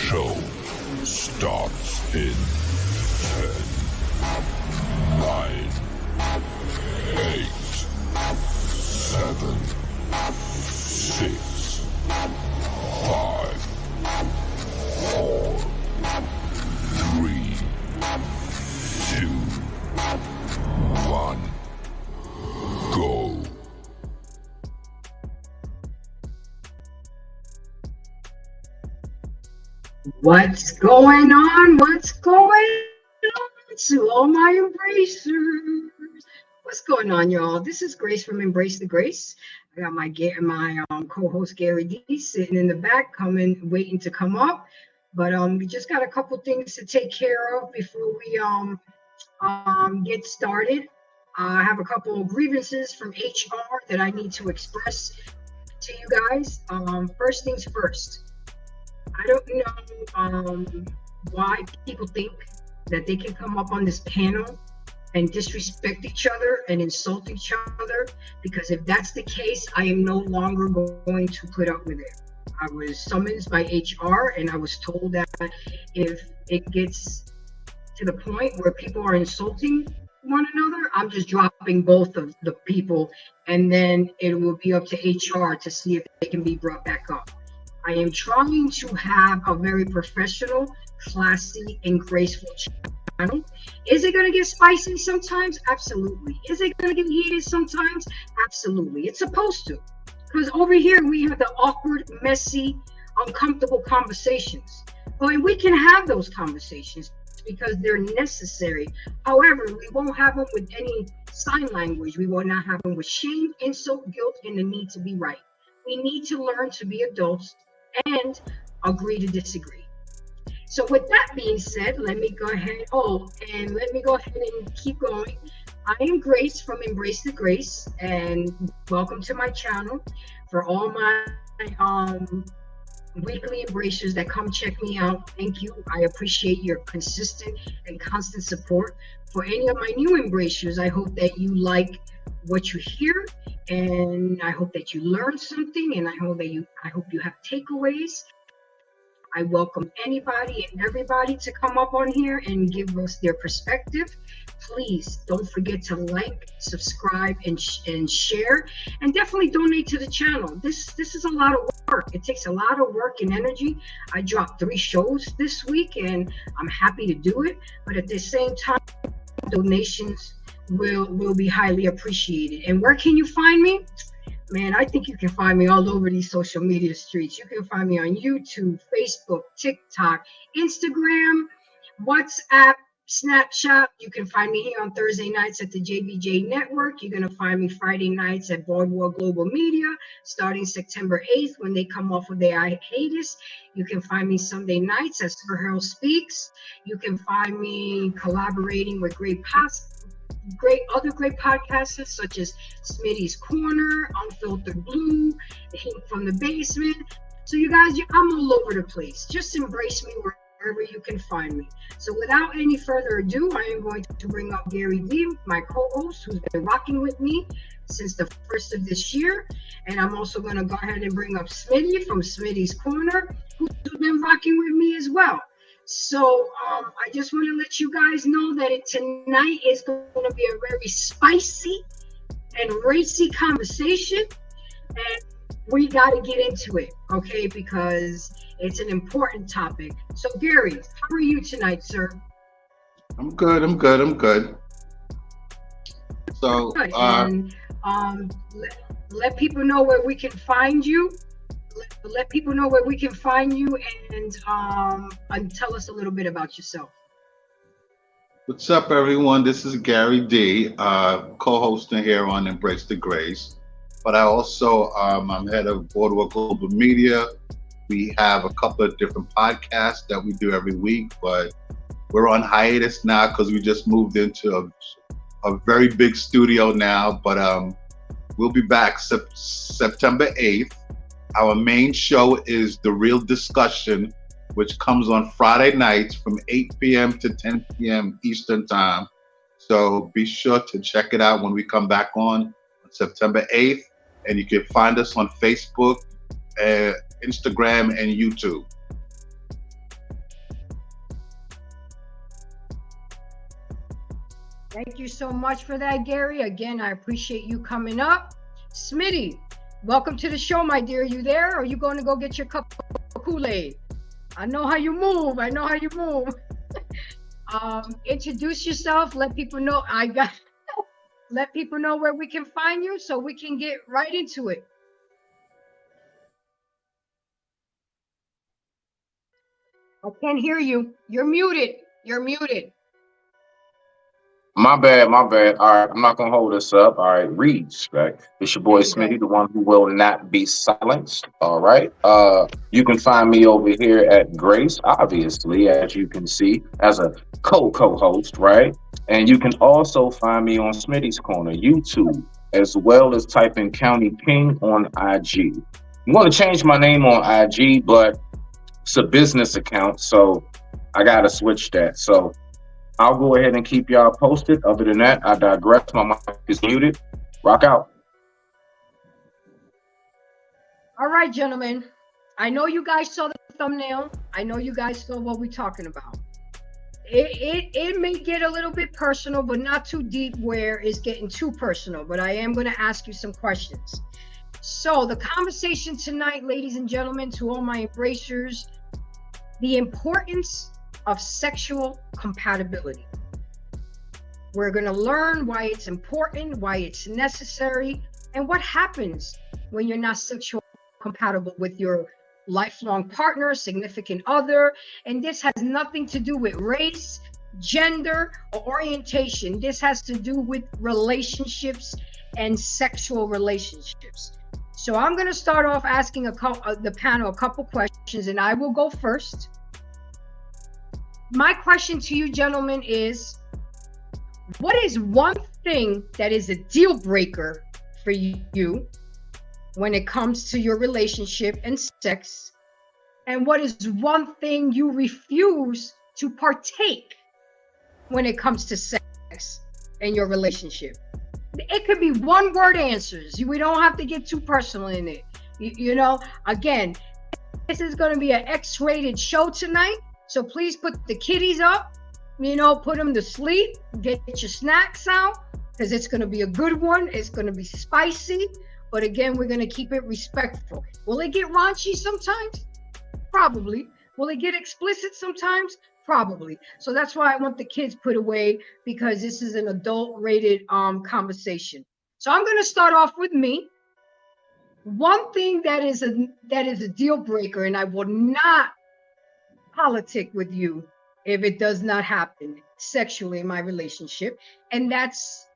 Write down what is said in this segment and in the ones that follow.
show starts in 10, 9, 8, 7, 6, 5, 4, 3, 2, 1, go. What's going on? What's going on to all my embracers? What's going on, y'all? This is Grace from Embrace the Grace. I got my co-host Gary D sitting in the back, waiting to come up. But we just got a couple things to take care of before we get started. I have a couple of grievances from HR that I need to express to you guys. First things first. I don't know why people think that they can come up on this panel and disrespect each other and insult each other, because if that's the case, I am no longer going to put up with it. I was summoned by HR and I was told that if it gets to the point where people are insulting one another, I'm just dropping both of the people, and then it will be up to HR to see if they can be brought back up. I am trying to have a very professional, classy, and graceful channel. Is it going to get spicy sometimes? Absolutely. Is it going to get heated sometimes? Absolutely. It's supposed to. Because over here, we have the awkward, messy, uncomfortable conversations. But we can have those conversations because they're necessary. However, we won't have them with any sign language. We will not have them with shame, insult, guilt, and the need to be right. We need to learn to be adults and agree to disagree. So with that being said, let me go ahead and keep going. I am Grace from Embrace the Grace, and welcome to my channel. For all my weekly embracers that come check me out, thank you. I appreciate your consistent and constant support. For any of my new embracers, I hope that you like what you hear, and I hope that you learn something, and I hope you have takeaways. I welcome anybody and everybody to come up on here and give us their perspective. Please don't forget to like, subscribe, and share, and definitely donate to the channel. This is a lot of work. It takes a lot of work and energy. I dropped 3 shows this week, and I'm happy to do it. But at the same time, donations will be highly appreciated. And where can you find me? Man, I think you can find me all over these social media streets. You can find me on YouTube, Facebook, TikTok, Instagram, WhatsApp, Snapchat. You can find me here on Thursday nights at the JBJ Network. You're going to find me Friday nights at Boardwalk Global Media, starting September 8th when they come off of their hiatus. You can find me Sunday nights as Sir Harold Speaks. You can find me collaborating with great other great podcasters such as Smitty's Corner, Unfiltered Blue, The Heat from the Basement. So you guys, I'm all over the place. Just embrace me wherever you can find me. So without any further ado, I am going to bring up Gary D, my co-host, who's been rocking with me since the first of this year. And I'm also going to go ahead and bring up Smitty from Smitty's Corner, who's been rocking with me as well. So I just want to let you guys know that tonight is going to be a very spicy and racy conversation, and we got to get into it, okay? Because it's an important topic. So Gary, how are you tonight, sir? I'm good. So good. And let people know where we can find you. Let people know where we can find you, and tell us a little bit about yourself. What's up, everyone? This is Gary D, co-hosting here on Embrace the Grace. But I also, I'm head of Boardwalk Global Media. We have a couple of different podcasts that we do every week, but we're on hiatus now because we just moved into a very big studio now. But we'll be back September 8th. Our main show is The Real Discussion, which comes on Friday nights from 8 p.m. to 10 p.m. Eastern Time. So be sure to check it out when we come back on September 8th. And you can find us on Facebook, Instagram, and YouTube. Thank you so much for that, Gary. Again, I appreciate you coming up. Smitty, welcome to the show, my dear. You there? Or are you going to go get your cup of Kool-Aid? I know how you move. I know how you move. Introduce yourself. Let people know let people know where we can find you so we can get right into it. I can't hear you. You're muted. You're muted. My bad, my bad. All right, I'm not gonna hold this up. All right, respect. It's your There boy you go. Smitty, the one who will not be silenced. All right. You can find me over here at Grace, obviously, as you can see, as a co-host, right? And you can also find me on Smitty's Corner, YouTube, as well as type in County King on IG. I'm gonna change my name on IG, but it's a business account, so I gotta switch that. So I'll go ahead and keep y'all posted. Other than that, I digress. My mic is muted. Rock out. All right, gentlemen. I know you guys saw the thumbnail. I know you guys saw what we're talking about. It may get a little bit personal, but not too deep where it's getting too personal. But I am going to ask you some questions. So the conversation tonight, ladies and gentlemen, to all my embracers, the importance of sexual compatibility. We're going to learn why it's important, why it's necessary, and what happens when you're not sexually compatible with your lifelong partner, significant other. And this has nothing to do with race, gender, or orientation. This has to do with relationships and sexual relationships. So I'm going to start off asking the panel a couple questions, and I will go first. My question to you, gentlemen, is what is one thing that is a deal breaker for you when it comes to your relationship and sex? And what is one thing you refuse to partake when it comes to sex and your relationship? It could be one word answers. We don't have to get too personal in it. You know, again, this is going to be an X-rated show tonight. So please put the kiddies up, you know, put them to sleep, get your snacks out, because it's going to be a good one. It's going to be spicy. But again, we're going to keep it respectful. Will it get raunchy sometimes? Probably. Will it get explicit sometimes? Probably. So that's why I want the kids put away, because this is an adult rated conversation. So I'm going to start off with me. One thing that is a deal breaker, and I will not politic with you if it does not happen sexually in my relationship, and that's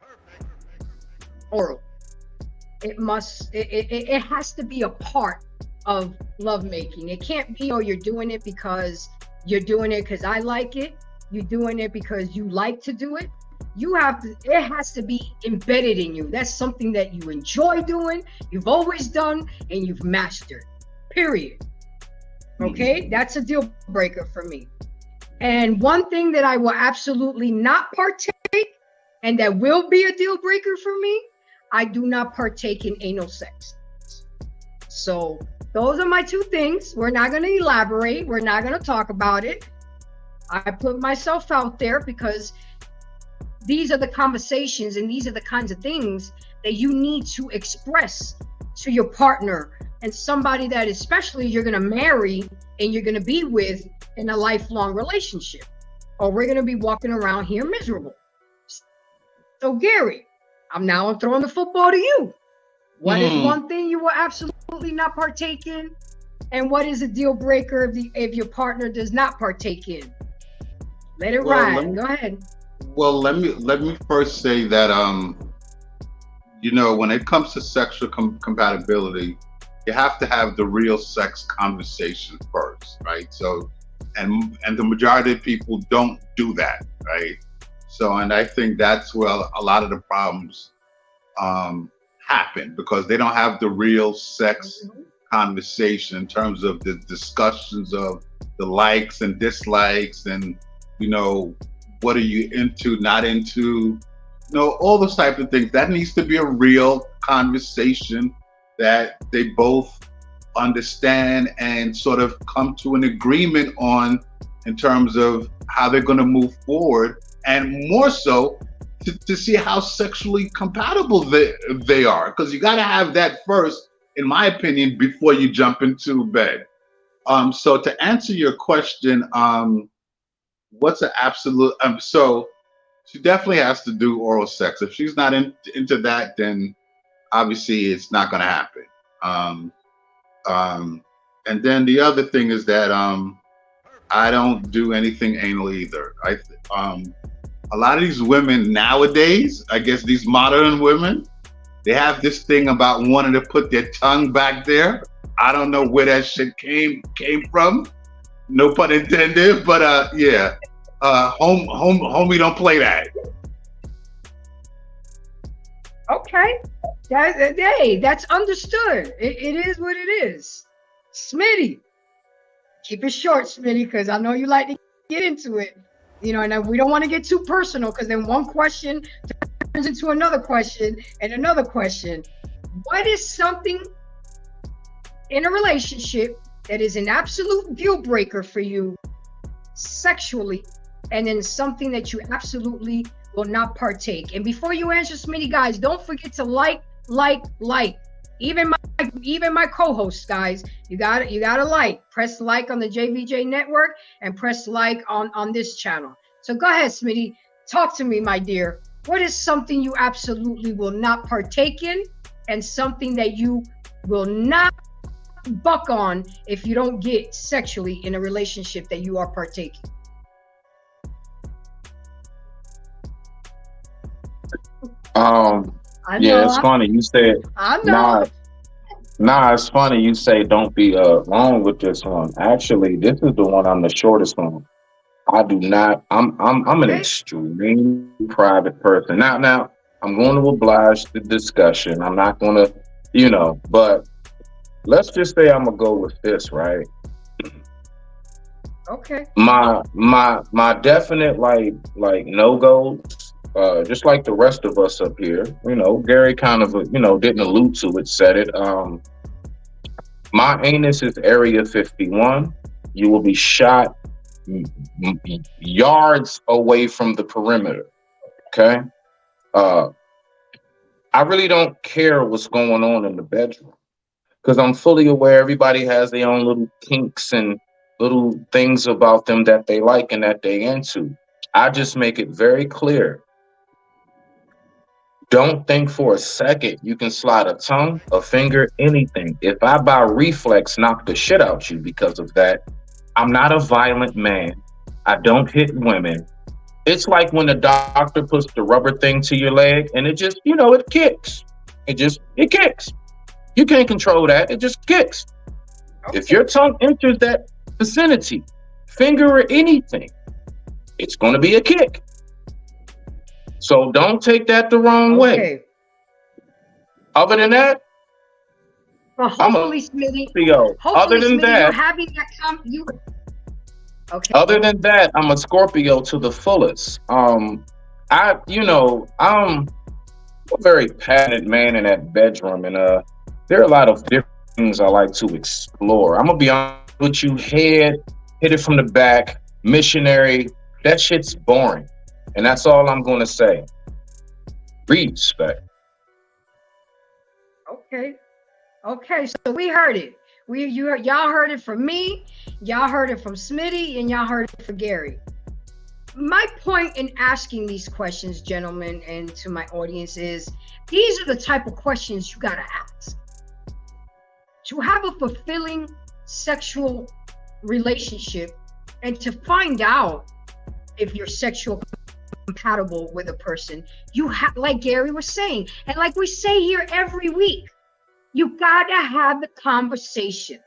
oral. It has to be a part of lovemaking. It can't be, oh, you're doing it because I like it. You're doing it because you like to do it. It has to be embedded in you. That's something that you enjoy doing, you've always done, and you've mastered, period. Okay, that's a deal breaker for me. And one thing that I will absolutely not partake, and that will be a deal breaker for me, I do not partake in anal sex. So those are my two things. We're not going to elaborate. We're not going to talk about it. I put myself out there because these are the conversations and these are the kinds of things that you need to express to your partner and somebody that especially you're going to marry and you're going to be with in a lifelong relationship, or we're going to be walking around here miserable. So Gary, I'm throwing the football to you. What is one thing you will absolutely not partake in, and what is a deal breaker if your partner does not partake in? Let it ride. Go ahead. Well, let me first say that you know, when it comes to sexual compatibility, you have to have the real sex conversation first, right? So, and the majority of people don't do that, right? So, and I think that's where a lot of the problems happen, because they don't have the real sex conversation in terms of the discussions of the likes and dislikes, and you know, what are you into, not into, you know, all those type of things. That needs to be a real conversation that they both understand and sort of come to an agreement on in terms of how they're going to move forward, and more so to see how sexually compatible they are, because you got to have that first, in my opinion, before you jump into bed. So to answer your question, what's an absolute? So she definitely has to do oral sex. If she's not into that, then obviously it's not going to happen. Um, um, and then the other thing is that I don't do anything anal either. A lot of these women nowadays, I guess these modern women, they have this thing about wanting to put their tongue back there. I don't know where that shit came from. No pun intended, but yeah. Homie, don't play that. Okay. Hey, that's understood. It is what it is. Smitty, keep it short, Smitty, because I know you like to get into it. You know, and we don't want to get too personal, because then one question turns into another question and another question. What is something in a relationship that is an absolute deal breaker for you sexually, and then something that you absolutely will not partake? And before you answer, Smitty, guys, don't forget to like. Even my co-hosts, guys, you gotta like. Press like on the JVJ network and press like on this channel. So go ahead, Smitty. Talk to me, my dear. What is something you absolutely will not partake in, and something that you will not buck on if you don't get sexually in a relationship that you are partaking? Yeah, it's funny you said. I know. It's funny you say don't be long with this one. Actually, this is the one I'm the shortest on. I do not. I'm an extremely private person. Now I'm going to oblige the discussion. I'm not going to, but let's just say I'm gonna go with this, right? Okay. My definite like no goes. Just like the rest of us up here, Gary kind of, didn't allude to it, said it. My anus is Area 51. You will be shot yards away from the perimeter. Okay. I really don't care what's going on in the bedroom, because I'm fully aware everybody has their own little kinks and little things about them that they like and that they into. I just make it very clear. Don't think for a second you can slide a tongue, a finger, anything. If I by reflex knock the shit out you because of that, I'm not a violent man. I don't hit women. It's like when the doctor puts the rubber thing to your leg and it just, it kicks. It kicks. You can't control that. It just kicks. Okay. If your tongue enters that vicinity, finger or anything, it's going to be a kick. So don't take that the wrong way. Other than that, well, hopefully, Smitty. Other than that, you're having that Okay. Other than that, I'm a Scorpio to the fullest. I'm a very passionate man in that bedroom, and there are a lot of different things I like to explore. I'm gonna be honest with you, hit it from the back, missionary. That shit's boring. And that's all I'm going to say. Respect. Okay. So we heard it. Y'all heard it from me. Y'all heard it from Smitty, and y'all heard it from Gary. My point in asking these questions, gentlemen, and to my audience is, these are the type of questions you gotta ask. To have a fulfilling sexual relationship, and to find out if you're sexual compatible with a person, you have, like Gary was saying, and like we say here every week, you gotta have the conversation.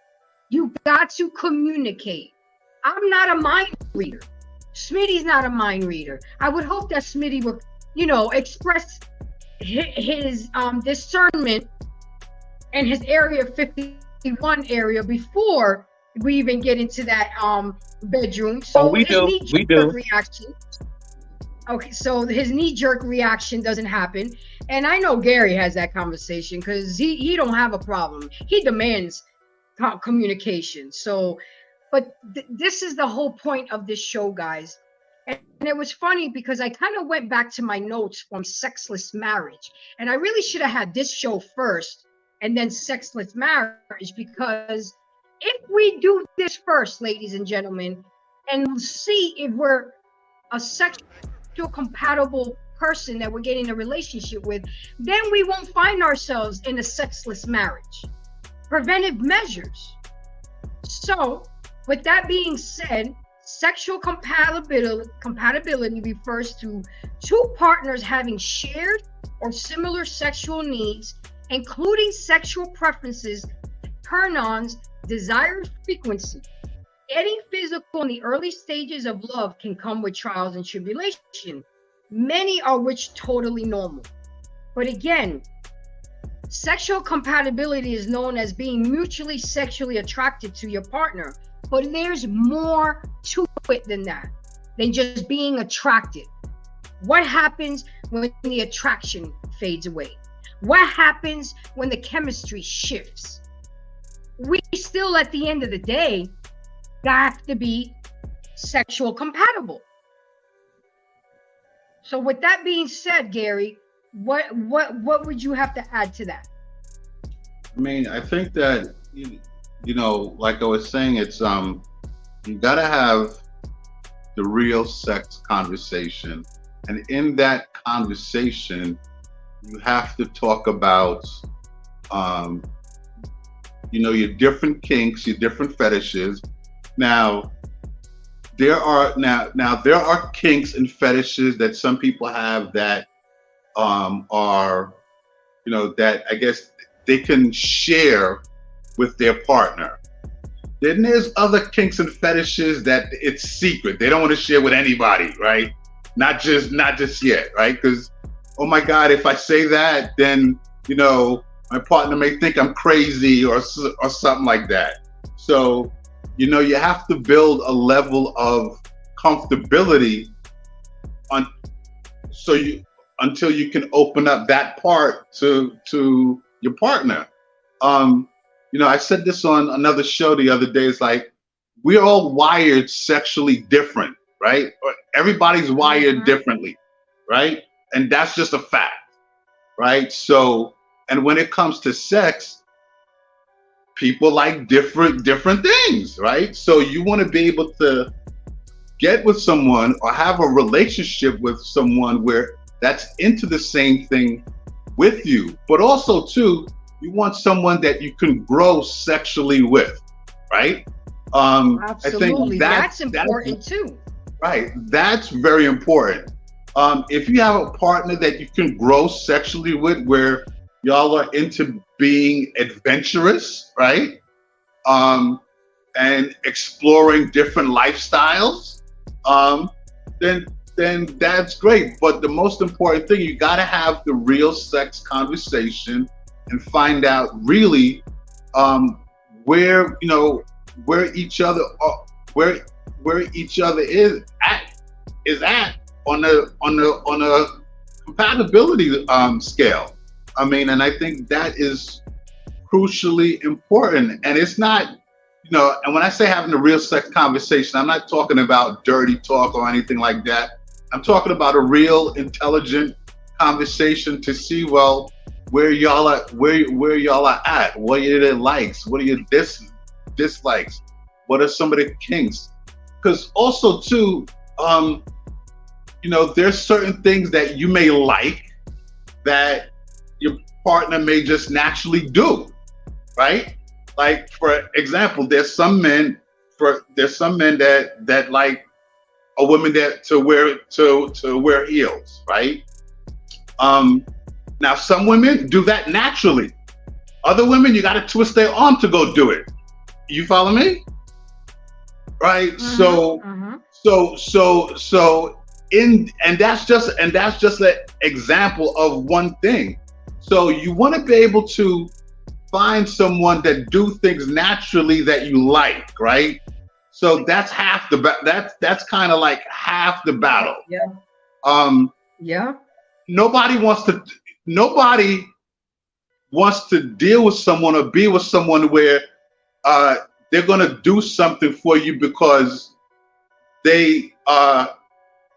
You got to communicate. I'm not a mind reader. Smitty's not a mind reader. I would hope that Smitty would, express his discernment and his Area 51 area before we even get into that bedroom. So we do. Reaction. Okay, so his knee-jerk reaction doesn't happen. And I know Gary has that conversation because he don't have a problem. He demands communication. So, but this is the whole point of this show, guys. And it was funny because I kind of went back to my notes from Sexless Marriage. And I really should have had this show first and then Sexless Marriage, because if we do this first, ladies and gentlemen, and see if we're a sexual compatible person that we're getting a relationship with, then we won't find ourselves in a sexless marriage. Preventive measures. So, with that being said, sexual compatibility refers to two partners having shared or similar sexual needs, including sexual preferences, turn-ons, desired frequency. Any physical in the early stages of love can come with trials and tribulation, many of which totally normal. But again, sexual compatibility is known as being mutually sexually attracted to your partner. But there's more to it than that, than just being attracted. What happens when the attraction fades away? What happens when the chemistry shifts? We still, at the end of the day, have to be sexual compatible. So with that being said, Gary, what would you have to add to that? I mean, I think that you know, like I was saying, it's you gotta have the real sex conversation, and in that conversation, you have to talk about you know, your different kinks, your different fetishes. Now there are kinks and fetishes that some people have that are, you know, that I guess they can share with their partner. Then there's other kinks and fetishes that it's secret. They don't want to share with anybody, right? Not just yet, right? Because, oh my God, if I say that, then, you know, my partner may think I'm crazy or something like that. So, you know, you have to build a level of comfortability until you can open up that part to your partner. You know, I said this on another show the other day. It's like, we're all wired sexually different, right? Everybody's wired differently, right? And that's just a fact, right? So, and when it comes to sex, people like different things, right? So you want to be able to get with someone or have a relationship with someone where that's into the same thing with you, but also too, you want someone that you can grow sexually with, right? Absolutely. I think that's important too. Right, that's very important. If you have a partner that you can grow sexually with, where y'all are into being adventurous, right? And exploring different lifestyles, then that's great. But the most important thing, you got to have the real sex conversation and find out really where each other is at on a compatibility scale. I mean, and I think that is crucially important. And it's not, you know, and when I say having a real sex conversation, I'm not talking about dirty talk or anything like that. I'm talking about a real intelligent conversation to see, well, where y'all are at. What are your likes? What are your dislikes? What are some of the kinks? Because also too, you know, there's certain things that you may like that your partner may just naturally do, right? Like, for example, there's some men that like a woman that to wear heels, right? Now some women do that naturally. Other women, you got to twist their arm to go do it. You follow me? Right? And that's just an example of one thing. So you want to be able to find someone that do things naturally that you like, right? So that's half the that's kind of like half the battle. Yeah. Yeah. Nobody wants to deal with someone or be with someone where they're gonna do something for you because they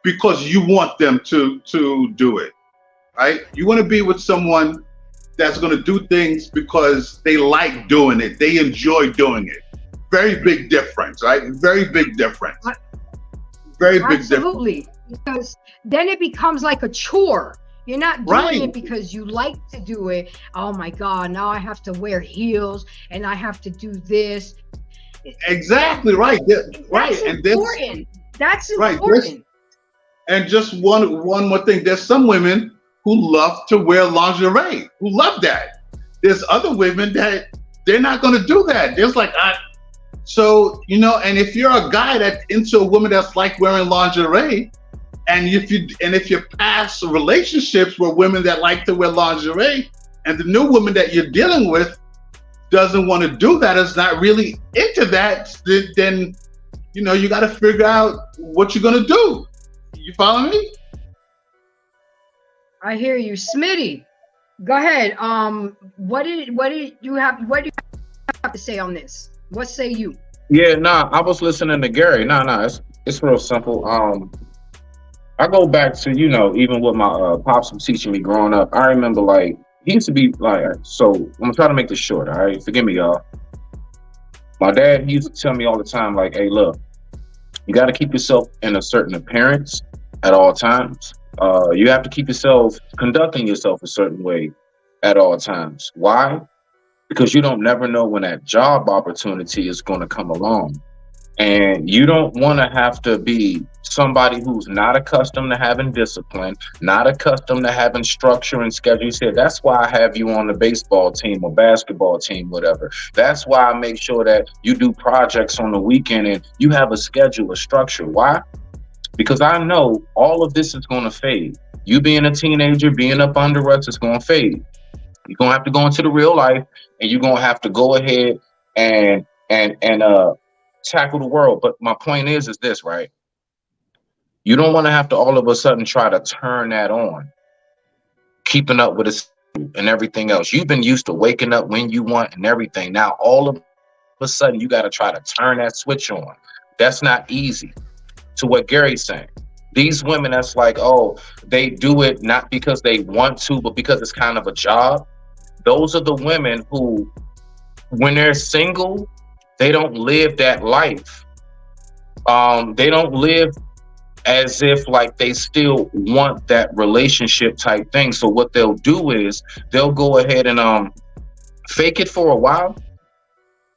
because you want them to do it, right? You want to be with someone that's going to do things because they like doing it, they enjoy doing it. Very big difference, right? Very big difference. Very big difference. Absolutely, because then it becomes like a chore. You're not doing Right. it because you like to do it. Oh my God, now I have to wear heels and I have to do this. Exactly right. Right. That's And this, important. That's right. important. And just one more thing. There's some women who love to wear lingerie, who love that. There's other women that they're not going to do that. There's like, so and if you're a guy that's into a woman that's like wearing lingerie, and if your past relationships were women that like to wear lingerie, and the new woman that you're dealing with doesn't want to do that, is not really into that, then you got to figure out what you're going to do. You follow me? I hear you, Smitty. Go ahead. What do you have to say on this? What say you? Yeah, nah, I was listening to Gary. Nah, it's real simple. I go back to, even what my pops was teaching me growing up. I remember, like, he used to be like, so I'm gonna try to make this short, all right? Forgive me, y'all. My dad, he used to tell me all the time, like, hey, look, you got to keep yourself in a certain appearance at all times. You have to keep yourself conducting yourself a certain way at all times. Why? Because you don't never know when that job opportunity is going to come along. And you don't want to have to be somebody who's not accustomed to having discipline, not accustomed to having structure and schedule. You said, that's why I have you on the baseball team or basketball team, whatever. That's why I make sure that you do projects on the weekend and you have a schedule, a structure. Why? Because I know all of this is going to fade. You being a teenager, being up under us, it's going to fade. You're going to have to go into the real life, and you're going to have to go ahead and tackle the world. But my point is this, right? You don't want to have to all of a sudden try to turn that on, keeping up with it and everything else. You've been used to waking up when you want and everything. Now, all of a sudden, you got to try to turn that switch on. That's not easy. To what Gary's saying, these women that's like, oh, they do it not because they want to, but because it's kind of a job. Those are the women who, when they're single, they don't live that life. They don't live as if like they still want that relationship type thing. So what they'll do is they'll go ahead and fake it for a while.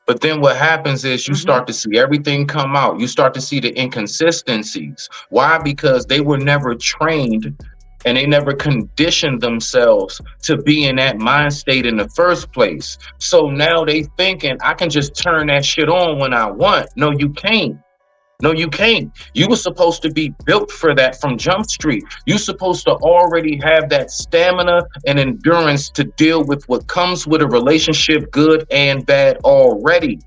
But then what happens is you start to see everything come out. You start to see the inconsistencies. Why? Because they were never trained and they never conditioned themselves to be in that mind state in the first place. So now they thinking, I can just turn that shit on when I want. No, you can't. No, you can't. You were supposed to be built for that from Jump Street. You're supposed to already have that stamina and endurance to deal with what comes with a relationship, good and bad already.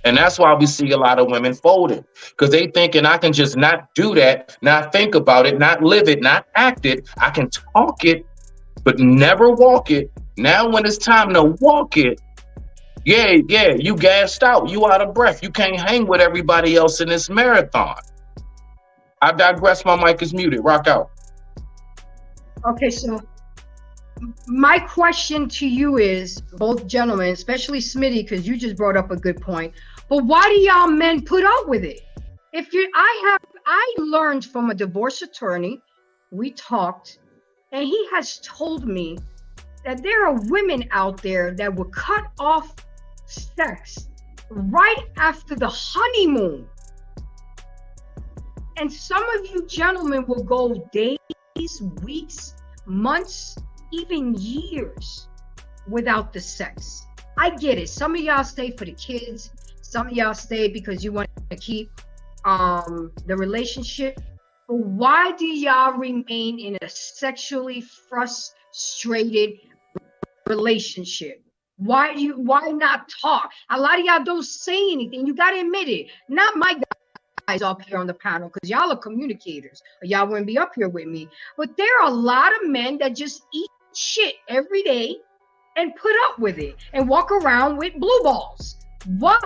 And that's why we see a lot of women folding, because they thinking I can just not do that, not think about it, not live it, not act it. I can talk it, but never walk it. Now when it's time to walk it, yeah, you gassed out. You out of breath. You can't hang with everybody else in this marathon. I digress. My mic is muted. Rock out. Okay, so my question to you is, both gentlemen, especially Smitty, because you just brought up a good point. But why do y'all men put up with it? I learned from a divorce attorney. We talked, and he has told me that there are women out there that will cut off sex right after the honeymoon. And some of you gentlemen will go days, weeks, months, even years without the sex. I get it. Some of y'all stay for the kids. Some of y'all stay because you want to keep the relationship. But why do y'all remain in a sexually frustrated relationship? Why not talk? A lot of y'all don't say anything. You gotta admit it. Not my guys up here on the panel, because y'all are communicators, or y'all wouldn't be up here with me. But there are a lot of men that just eat shit every day and put up with it and walk around with blue balls. What?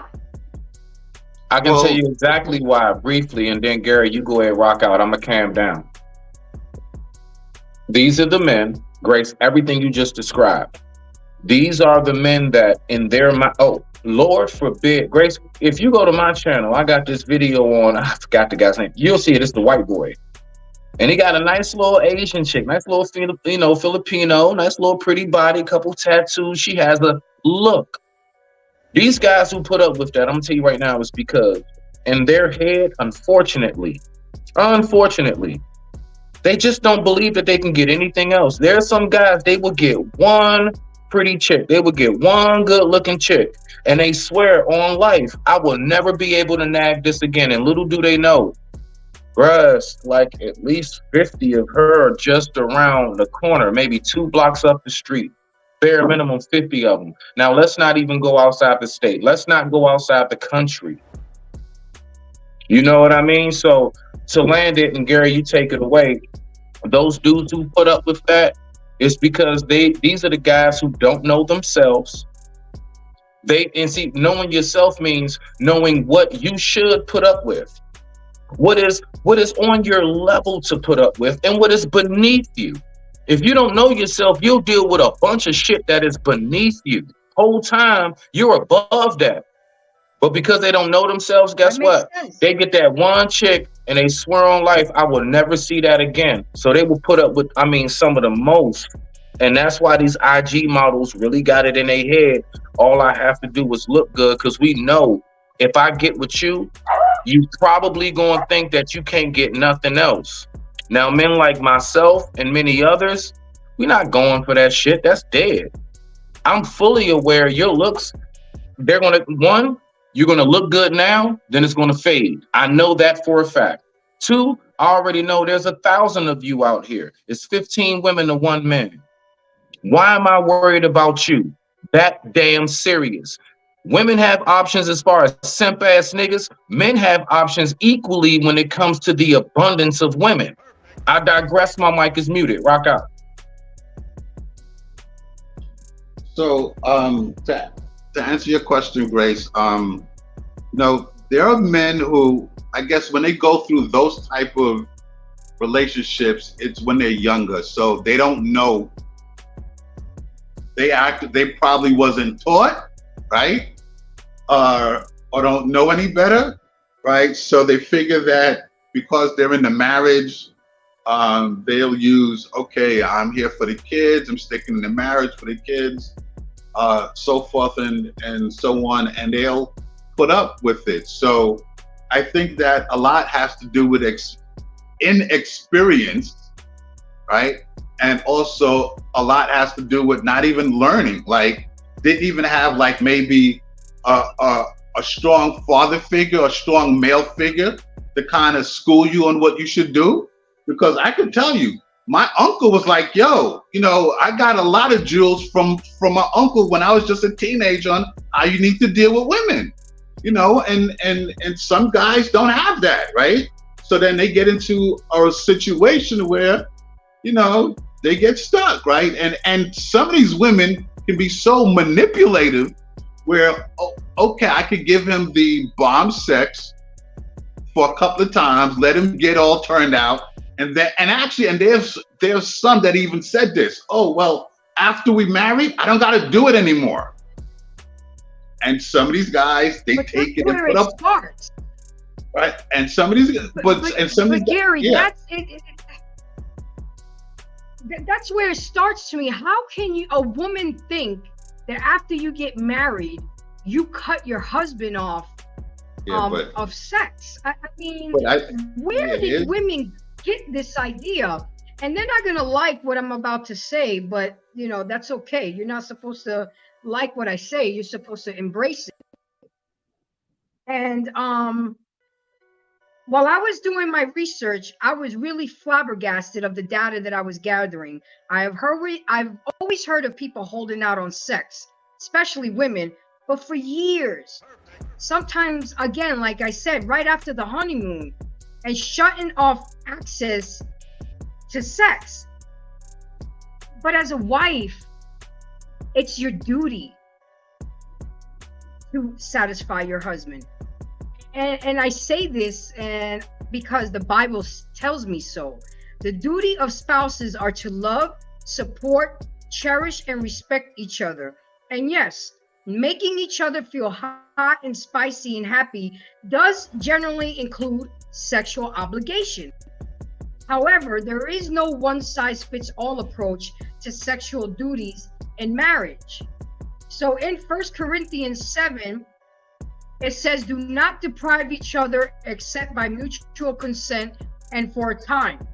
I can tell Well, you exactly why briefly, and then Gary, you go ahead, rock out. I'm gonna calm down. These are the men, Grace, everything you just described. These are the men that in their mind, oh, Lord forbid, Grace, if you go to my channel, I got this video on, I forgot the guy's name. You'll see it, it's the white boy. And he got a nice little Asian chick, nice little, Filipino, nice little pretty body, couple tattoos. She has a look. These guys who put up with that, I'm gonna tell you right now, is because in their head, unfortunately, they just don't believe that they can get anything else. There are some guys, they will get one pretty chick, they will get one good looking chick, and they swear on life, I will never be able to nag this again. And little do they know, bruh, like at least 50 of her are just around the corner, maybe 2 blocks up the street. Bare minimum 50 of them. Now, let's not even go outside the state. Let's not go outside the country. You know what I mean? So, to land it, and Gary, you take it away, those dudes who put up with that, it's because these are the guys who don't know themselves. And see, knowing yourself means knowing what you should put up with. What is on your level to put up with, and what is beneath you. If you don't know yourself, you'll deal with a bunch of shit that is beneath you. Whole time you're above that. But because they don't know themselves, That guess makes what? sense. They get that one chick and they swear on life, I will never see that again. So they will put up with, some of the most. And that's why these IG models really got it in their head. All I have to do is look good, because we know if I get with you, you probably going to think that you can't get nothing else. Now, men like myself and many others, we're not going for that shit. That's dead. I'm fully aware your looks, they're going to, one, you're going to look good now, then it's going to fade. I know that for a fact. Two, I already know there's 1,000 of you out here. It's 15 women to one man. Why am I worried about you? That damn serious. Women have options as far as simp ass niggas. Men have options equally when it comes to the abundance of women. I digress. My mic is muted. Rock out. so to answer your question, Grace, there are men who, I guess, when they go through those type of relationships, it's when they're younger, so they don't know. They probably wasn't taught, right? Or don't know any better, right? So they figure that because they're in the marriage, they'll use, okay, I'm here for the kids, I'm sticking in the marriage for the kids, so forth and so on, and they'll put up with it. So I think that a lot has to do with inexperience, right? And also a lot has to do with not even learning, like didn't even have like maybe a strong father figure, a strong male figure to kind of school you on what you should do. Because I can tell you, my uncle was like, yo, I got a lot of jewels from my uncle when I was just a teenager on how you need to deal with women, and some guys don't have that, right? So then they get into a situation where, they get stuck, right? And some of these women can be so manipulative where, okay, I could give him the bomb sex for a couple of times, let him get all turned out. And there's some that even said this, oh, well, after we married, I don't got to do it anymore. And some of these guys, they take it and put up. Starts. Right. And some of these, but Gary, yeah. that's it. That's where it starts to me. How can a woman think that after you get married, you cut your husband off of sex? Where did women get this idea? And they're not going to like what I'm about to say, but that's okay. You're not supposed to like what I say. You're supposed to embrace it. And while I was doing my research, I was really flabbergasted of the data that I was gathering. I've always heard of people holding out on sex, especially women, but for years, sometimes, again, like I said, right after the honeymoon, and shutting off access to sex. But as a wife, it's your duty to satisfy your husband. and I say this and because the Bible tells me so. The duty of spouses are to love, support, cherish, and respect each other. And yes, making each other feel hot and spicy and happy does generally include sexual obligation. However, there is no one size fits all approach to sexual duties in marriage. So in First Corinthians 7, it says, do not deprive each other except by mutual consent and for a time,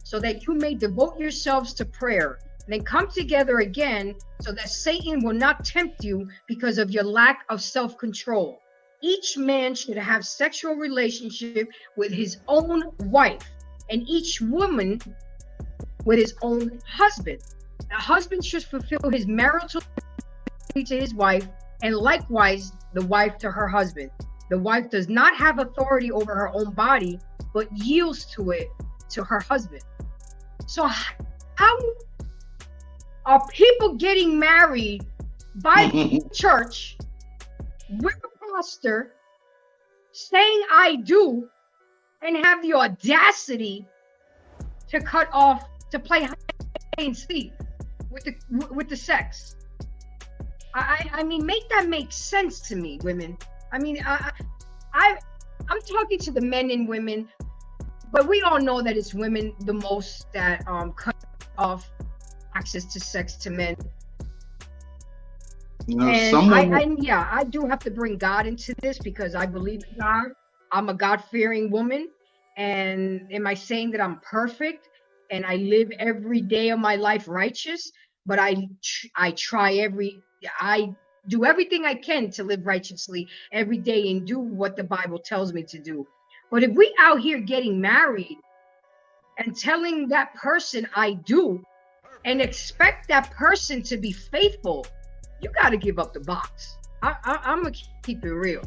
so that you may devote yourselves to prayer. Then come together again, so that Satan will not tempt you because of your lack of self-control. Each man should have sexual relationship with his own wife, and each woman with his own husband. The husband should fulfill his marital duty to his wife, and likewise the wife to her husband. The wife does not have authority over her own body, but yields to it to her husband. So how are people getting married by church with a pastor saying I do, and have the audacity to cut off, to play hide and seek with the sex? I mean, make that make sense to me, women. I mean, I'm talking to the men and women, but we all know that it's women the most that cut off access to sex to men. You know, And someone. I do have to bring God into this because I believe in God. I'm a God-fearing woman. And am I saying that I'm perfect and I live every day of my life righteous? But I do everything I can to live righteously every day and do what the Bible tells me to do. But if we out here getting married and telling that person I do and expect that person to be faithful, you got to give up the box. I'm gonna keep it real.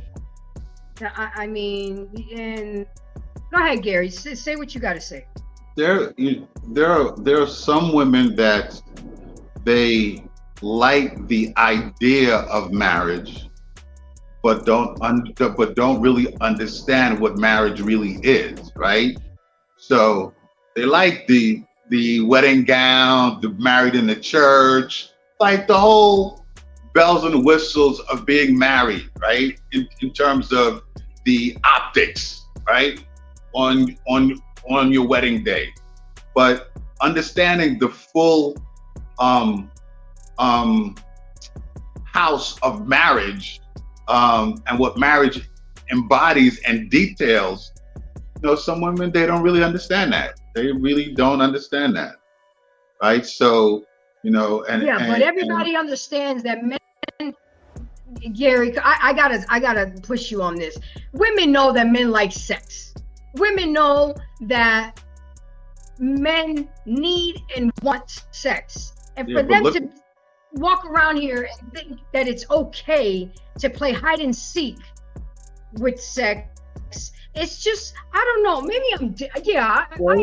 I mean, and go ahead, Gary. Say what you got to say. There are some women that they like the idea of marriage, but don't really understand what marriage really is, right? So they like the wedding gown, the married in the church, like the whole bells and whistles of being married, right? In terms of the optics, right? On your wedding day. But understanding the full house of marriage, and what marriage embodies and details, you know, some women, they don't really understand that. They really don't understand that, right? So, you know, Yeah, but everybody understands that men, Gary, I gotta push you on this. Women know that men like sex. Women know that men need and want sex. And for them to walk around here and think that it's okay to play hide and seek with sex, it's just, I don't know. Maybe I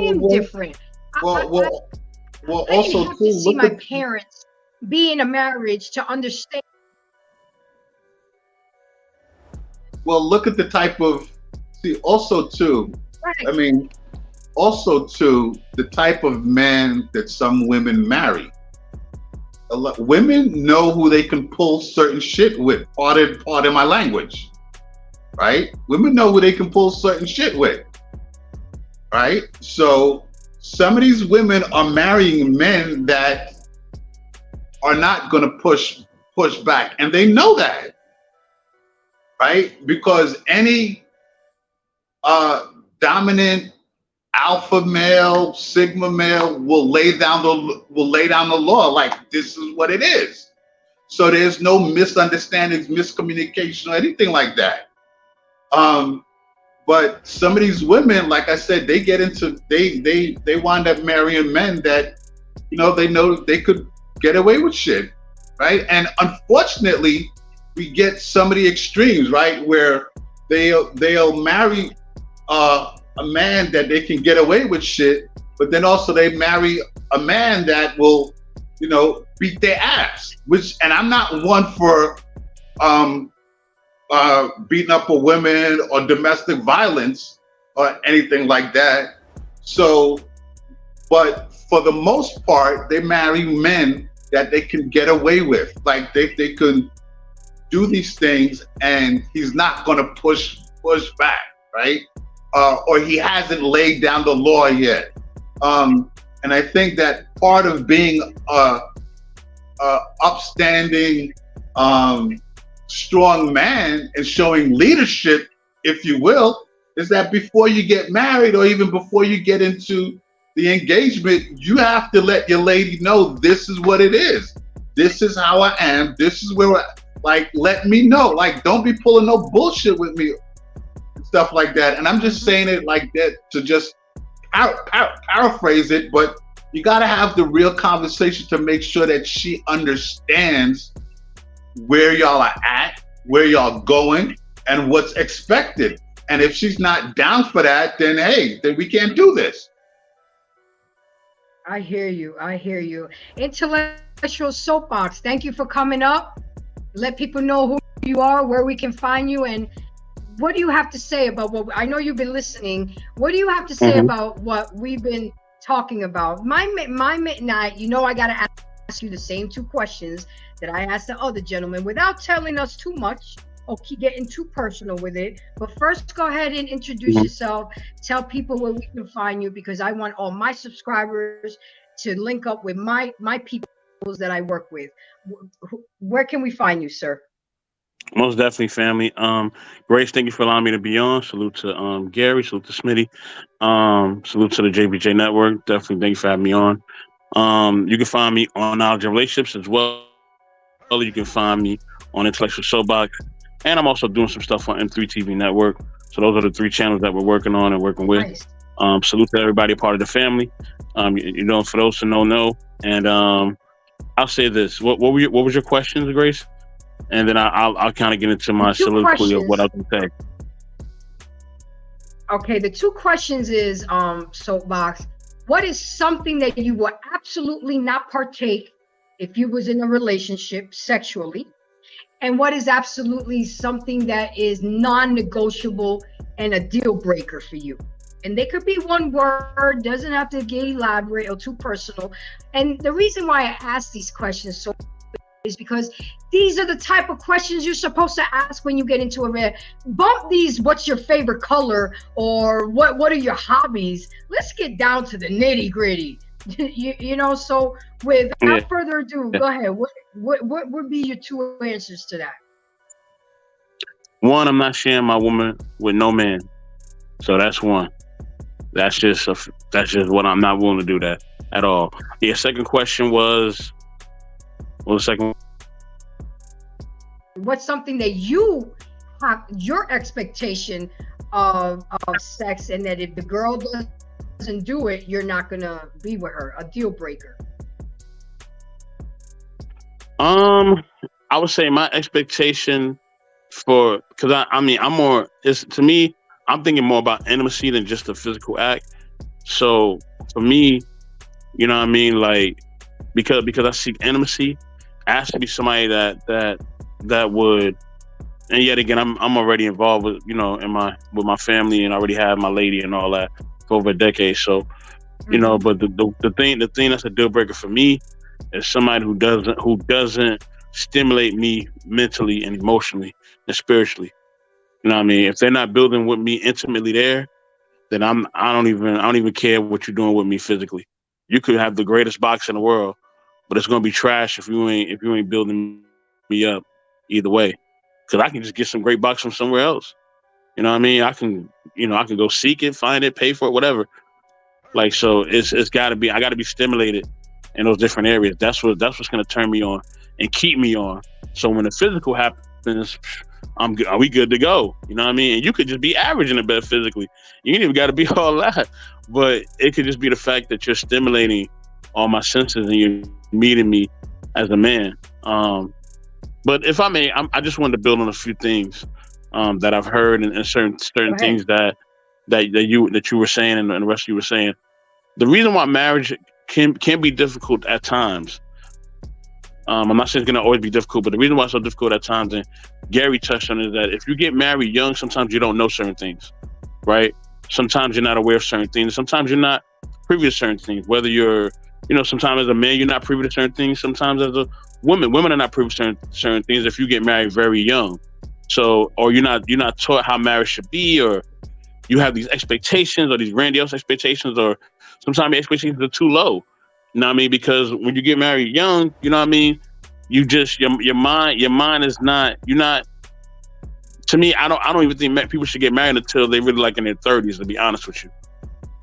am different. Well, I also didn't have to see my parents be in a marriage to understand. well, look at the type of, see, also too, Right. I mean, also too, the type of men that some women marry. Women know who they can pull certain shit with. Pardon my language, right? Women know who they can pull certain shit with, right? So some of these women are marrying men that are not going to push back, and they know that, right? Because any dominant alpha male, sigma male will lay down the law, like this is what it is. So there's no misunderstandings, miscommunication, or anything like that. But some of these women, like I said, they get into they wind up marrying men that, you know they could get away with shit, right? And unfortunately, we get some of the extremes, right, where they'll marry a man that they can get away with shit, but then also they marry a man that will, you know, beat their ass. And I'm not one for beating up a women or domestic violence or anything like that. So, but for the most part, they marry men that they can get away with. Like they can do these things and he's not going to push back, right? Or he hasn't laid down the law yet. And I think that part of being a upstanding, strong man and showing leadership, if you will, is that before you get married or even before you get into the engagement, you have to let your lady know this is what it is. This is how I am. This is where like, let me know. Like, don't be pulling no bullshit with me and stuff like that. And I'm just saying it like that to just paraphrase it, but you got to have the real conversation to make sure that she understands where y'all are at, where y'all going, and what's expected. And if she's not down for that, then hey, then we can't do this. I hear you. I hear you. Intellectual Soapbox, thank you for coming up. Let people know who you are, where we can find you, and what do you have to say about what I know you've been listening. What do you have to say about what we've been talking about? My midnight, you know, I got to ask you the same two questions that I asked the other gentleman without telling us too much or keep getting too personal with it. But first, go ahead and introduce yourself. Tell people where we can find you, because I want all my subscribers to link up with my people that I work with. Where can we find you, sir? Most definitely, family. Grace, thank you for allowing me to be on. Salute to Gary. Salute to Smitty. Salute to the JBJ Network. Definitely, thank you for having me on. You can find me on Knowledge and Relationships as well. You can find me on Intellectual Soapbox, and I'm also doing some stuff on M3 TV Network. So those are the three channels that we're working on and working with. Nice. Salute to everybody a part of the family. You know, for those who know, and I'll say this: what was your questions, Grace? And then I'll kind of get into my soliloquy of what I can say. Okay, the two questions is Soapbox. What is something that you will absolutely not partake if you was in a relationship sexually? And what is absolutely something that is non-negotiable and a deal breaker for you? And they could be one word, doesn't have to get elaborate or too personal. And the reason why I ask these questions so is because these are the type of questions you're supposed to ask when you get into a bump these. What's your favorite color, or what are your hobbies? Let's get down to the nitty gritty. you know. So without further ado, go ahead. What would be your two answers to that? One, I'm not sharing my woman with no man, so that's one. That's just what I'm not willing to do that at all. Your second question was, what was the second? What's something that you have your expectation of sex, and that if the girl doesn't do it, you're not gonna be with her, a deal breaker? I would say my expectation because I mean, I'm more, it's to me, I'm thinking more about intimacy than just the physical act. So for me, you know what I mean, like because I seek intimacy, it has to be somebody that would. And yet again, I'm already involved with, you know, with my family, and I already have my lady and all that for over a decade. So, you know, but the thing that's a deal breaker for me is somebody who doesn't stimulate me mentally and emotionally and spiritually. You know what I mean? If they're not building with me intimately there, then I don't even care what you're doing with me physically. You could have the greatest box in the world, but it's gonna be trash if you ain't building me up either way. Because I can just get some great box from somewhere else. You know what I mean? I can go seek it, find it, pay for it, whatever. Like, so it's gotta be, I gotta be stimulated in those different areas. That's what's gonna turn me on and keep me on. So when the physical happens, are we good to go? You know what I mean? And you could just be average in the bed physically. You ain't even gotta be all that. But it could just be the fact that you're stimulating all my senses and you're meeting me as a man. But if I may, I just wanted to build on a few things that I've heard, and certain things that you were saying, and the rest of you were saying. The reason why marriage can be difficult at times I'm not saying it's gonna always be difficult, but the reason why it's so difficult at times, and Gary touched on, it, is that if you get married young, sometimes you don't know certain things, right? Sometimes you're not aware of certain things. Sometimes you're not privy to certain things. Whether you're, sometimes as a man you're not privy to certain things. Sometimes as a women are not privy to certain things. If you get married very young, so or you're not taught how marriage should be, or you have these expectations or these grandiose expectations, or sometimes the expectations are too low. You know what I mean? Because when you get married young, you know what I mean, you just your mind is not you're not to me, I don't even think people should get married until they really like in their 30s, to be honest with you,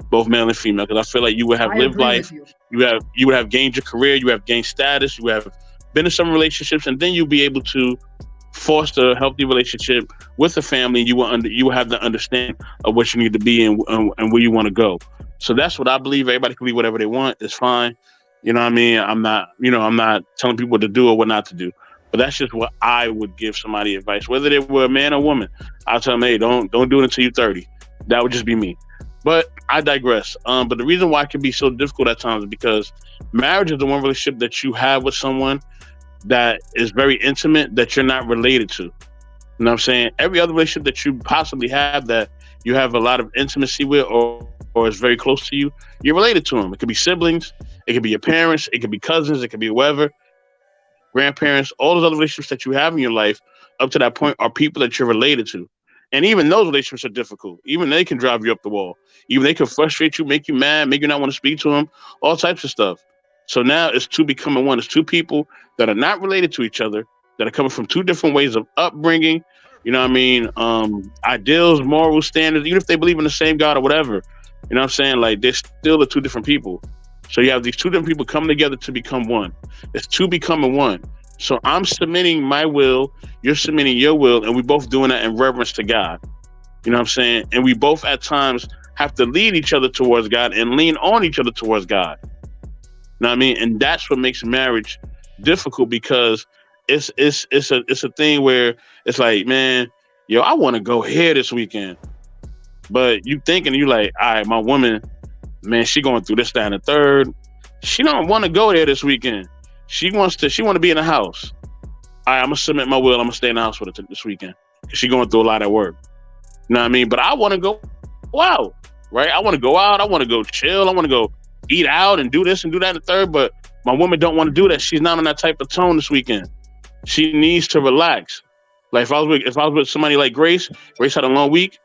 both male and female, because I feel like you would have I lived agree with life, you. you would have gained your career, you would have gained status, you would have been in some relationships, and then you'll be able to foster a healthy relationship with the family. You will have the understanding of what you need to be and where you want to go. So that's what I believe. Everybody can be whatever they want. It's fine. You know what I mean? I'm not telling people what to do or what not to do. But that's just what I would give somebody advice, whether they were a man or woman. I'll tell them, hey, don't do it until you're 30. That would just be me. But I digress. But the reason why it can be so difficult at times is because marriage is the one relationship that you have with someone that is very intimate that you're not related to. You know what I'm saying? Every other relationship that you possibly have that you have a lot of intimacy with, or is very close to you, you're related to them. It could be siblings, it could be your parents, it could be cousins, it could be whoever, grandparents, all those other relationships that you have in your life up to that point are people that you're related to. And even those relationships are difficult. Even they can drive you up the wall. Even they can frustrate you, make you mad, make you not want to speak to them, all types of stuff. So now it's two becoming one. It's two people that are not related to each other, that are coming from two different ways of upbringing. You know what I mean? Ideals, moral standards, even if they believe in the same God or whatever. You know what I'm saying? Like they're still the two different people. So you have these two different people coming together to become one. It's two becoming one. So I'm submitting my will, you're submitting your will, and we both doing that in reverence to God. You know what I'm saying? And we both at times have to lead each other towards God and lean on each other towards God. You know what I mean? And that's what makes marriage difficult, because it's a thing where it's like, man, yo, I want to go here this weekend. But you thinking, you like, all right, my woman, man, she going through this, that, and the third. She don't want to go there this weekend. She want to be in the house. All right, I'm gonna submit my will. I'm gonna stay in the house with her this weekend because she going through a lot at work. You know what I mean? But I want to go out, right? I want to go out. I want to go chill. I want to go eat out and do this and do that and the third. But my woman don't want to do that. She's not on that type of tone this weekend. She needs to relax. Like if I was with somebody like Grace, Grace had a long week.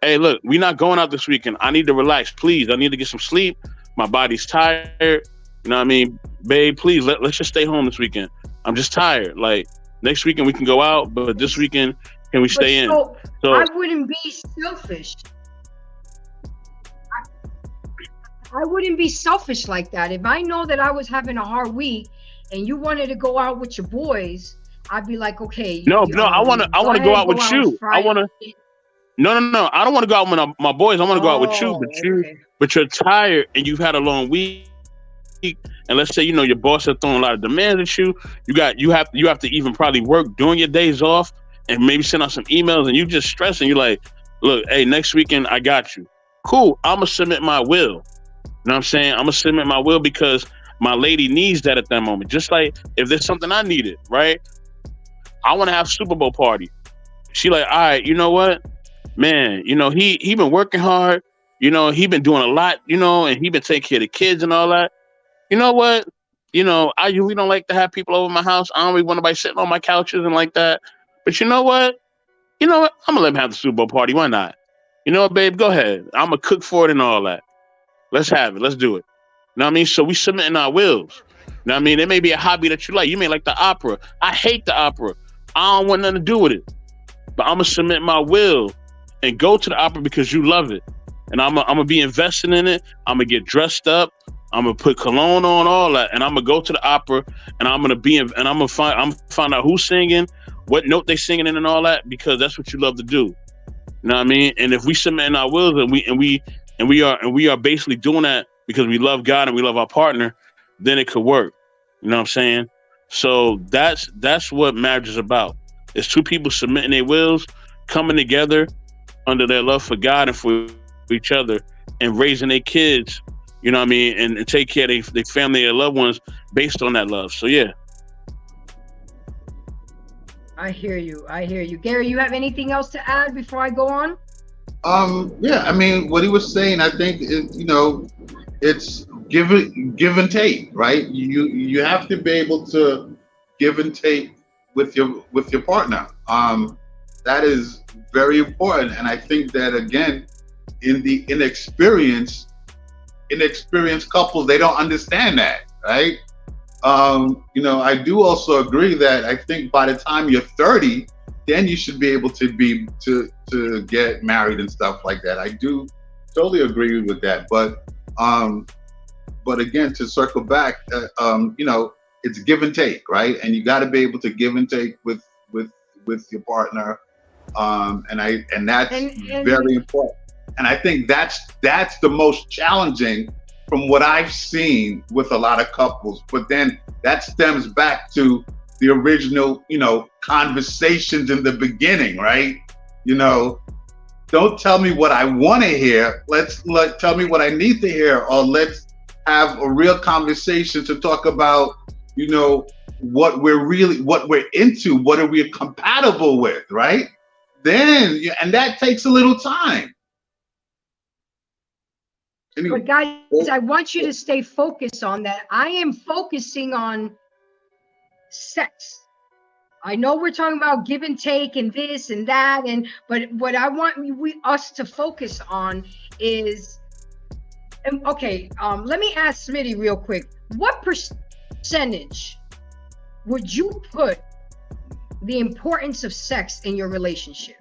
Hey, look, we're not going out this weekend. I need to relax, please. I need to get some sleep. My body's tired. You know what I mean? Babe, please, let's just stay home this weekend. I'm just tired. Like, next weekend we can go out, but this weekend, can we But stay in? so So, I wouldn't be selfish. I wouldn't be selfish like that. If I know that I was having a hard week and you wanted to go out with your boys, I'd be like, okay, no, I wanna go ahead, out go with out on you. Friday. No. I don't want to go out with my boys. I want to go out with you, Oh, okay. but you're tired and you've had a long week. And let's say, your boss has thrown a lot of demands at you. You have to even probably work during your days off and maybe send out some emails, and you just stressing. You're like, look, hey, next weekend I got you. Cool. I'm gonna submit my will. You know what I'm saying? I'm gonna submit my will because my lady needs that at that moment. Just like if there's something I needed, right? I want to have Super Bowl party. She like, all right, you know what, man? He been working hard. He been doing a lot. And he been taking care of the kids and all that. You know what? I usually don't like to have people over my house. I don't really want nobody sitting on my couches and like that. But you know what? I'm gonna let him have the Super Bowl party. Why not? You know what, babe? Go ahead. I'm gonna cook for it and all that. Let's have it. Let's do it. You know what I mean? So we submitting our wills. You know what I mean? It may be a hobby that you like. You may like the opera. I hate the opera. I don't want nothing to do with it. But I'm gonna submit my will and go to the opera because you love it. And I'm gonna be investing in it. I'm gonna get dressed up. I'm gonna put cologne on, all that, and I'm gonna go to the opera, and I'm gonna find out who's singing, what note they singing in, and all that, because that's what you love to do. You know what I mean? And if we submit in our wills, and we are basically doing that because we love God and we love our partner, then it could work. You know what I'm saying? So that's what marriage is about. It's two people submitting their wills, coming together under their love for God and for each other, and raising their kids, you know what I mean, and take care of their family and loved ones based on that love. So yeah. I hear you. I hear you. Gary, you have anything else to add before I go on? Yeah, I mean, what he was saying, I think, it's give and take, right? You have to be able to give and take with your partner. That is very important, and I think that again, in the inexperienced couples, they don't understand that, right? I do also agree that I think by the time you're 30, then you should be able to get married and stuff like that. I do totally agree with that. But again, to circle back, it's give and take, right? And you got to be able to give and take with your partner, and that's very important. And I think that's the most challenging from what I've seen with a lot of couples. But then that stems back to the original, conversations in the beginning, right? Don't tell me what I want to hear. Tell me what I need to hear, or let's have a real conversation to talk about, what we're into, what are we compatible with, right? And that takes a little time. Anyway. But guys, I want you to stay focused on that. I am focusing on sex. I know we're talking about give and take and this and that, but what I want us to focus on is, okay, let me ask Smitty real quick. What percentage would you put the importance of sex in your relationship?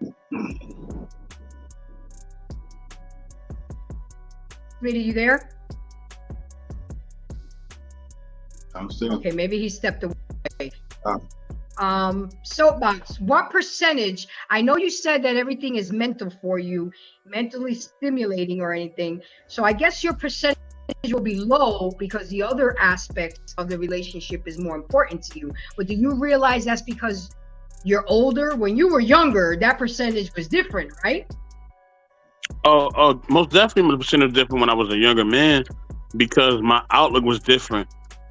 Smitty, you there? I'm still okay. Maybe he stepped away. Soapbox, what percentage? I know you said that everything is mental for you, mentally stimulating or anything. So I guess your percentage will be low because the other aspects of the relationship is more important to you. But do you realize that's because you're older? When you were younger, that percentage was different, right? Oh, most definitely, the percentage different when I was a younger man because my outlook was different.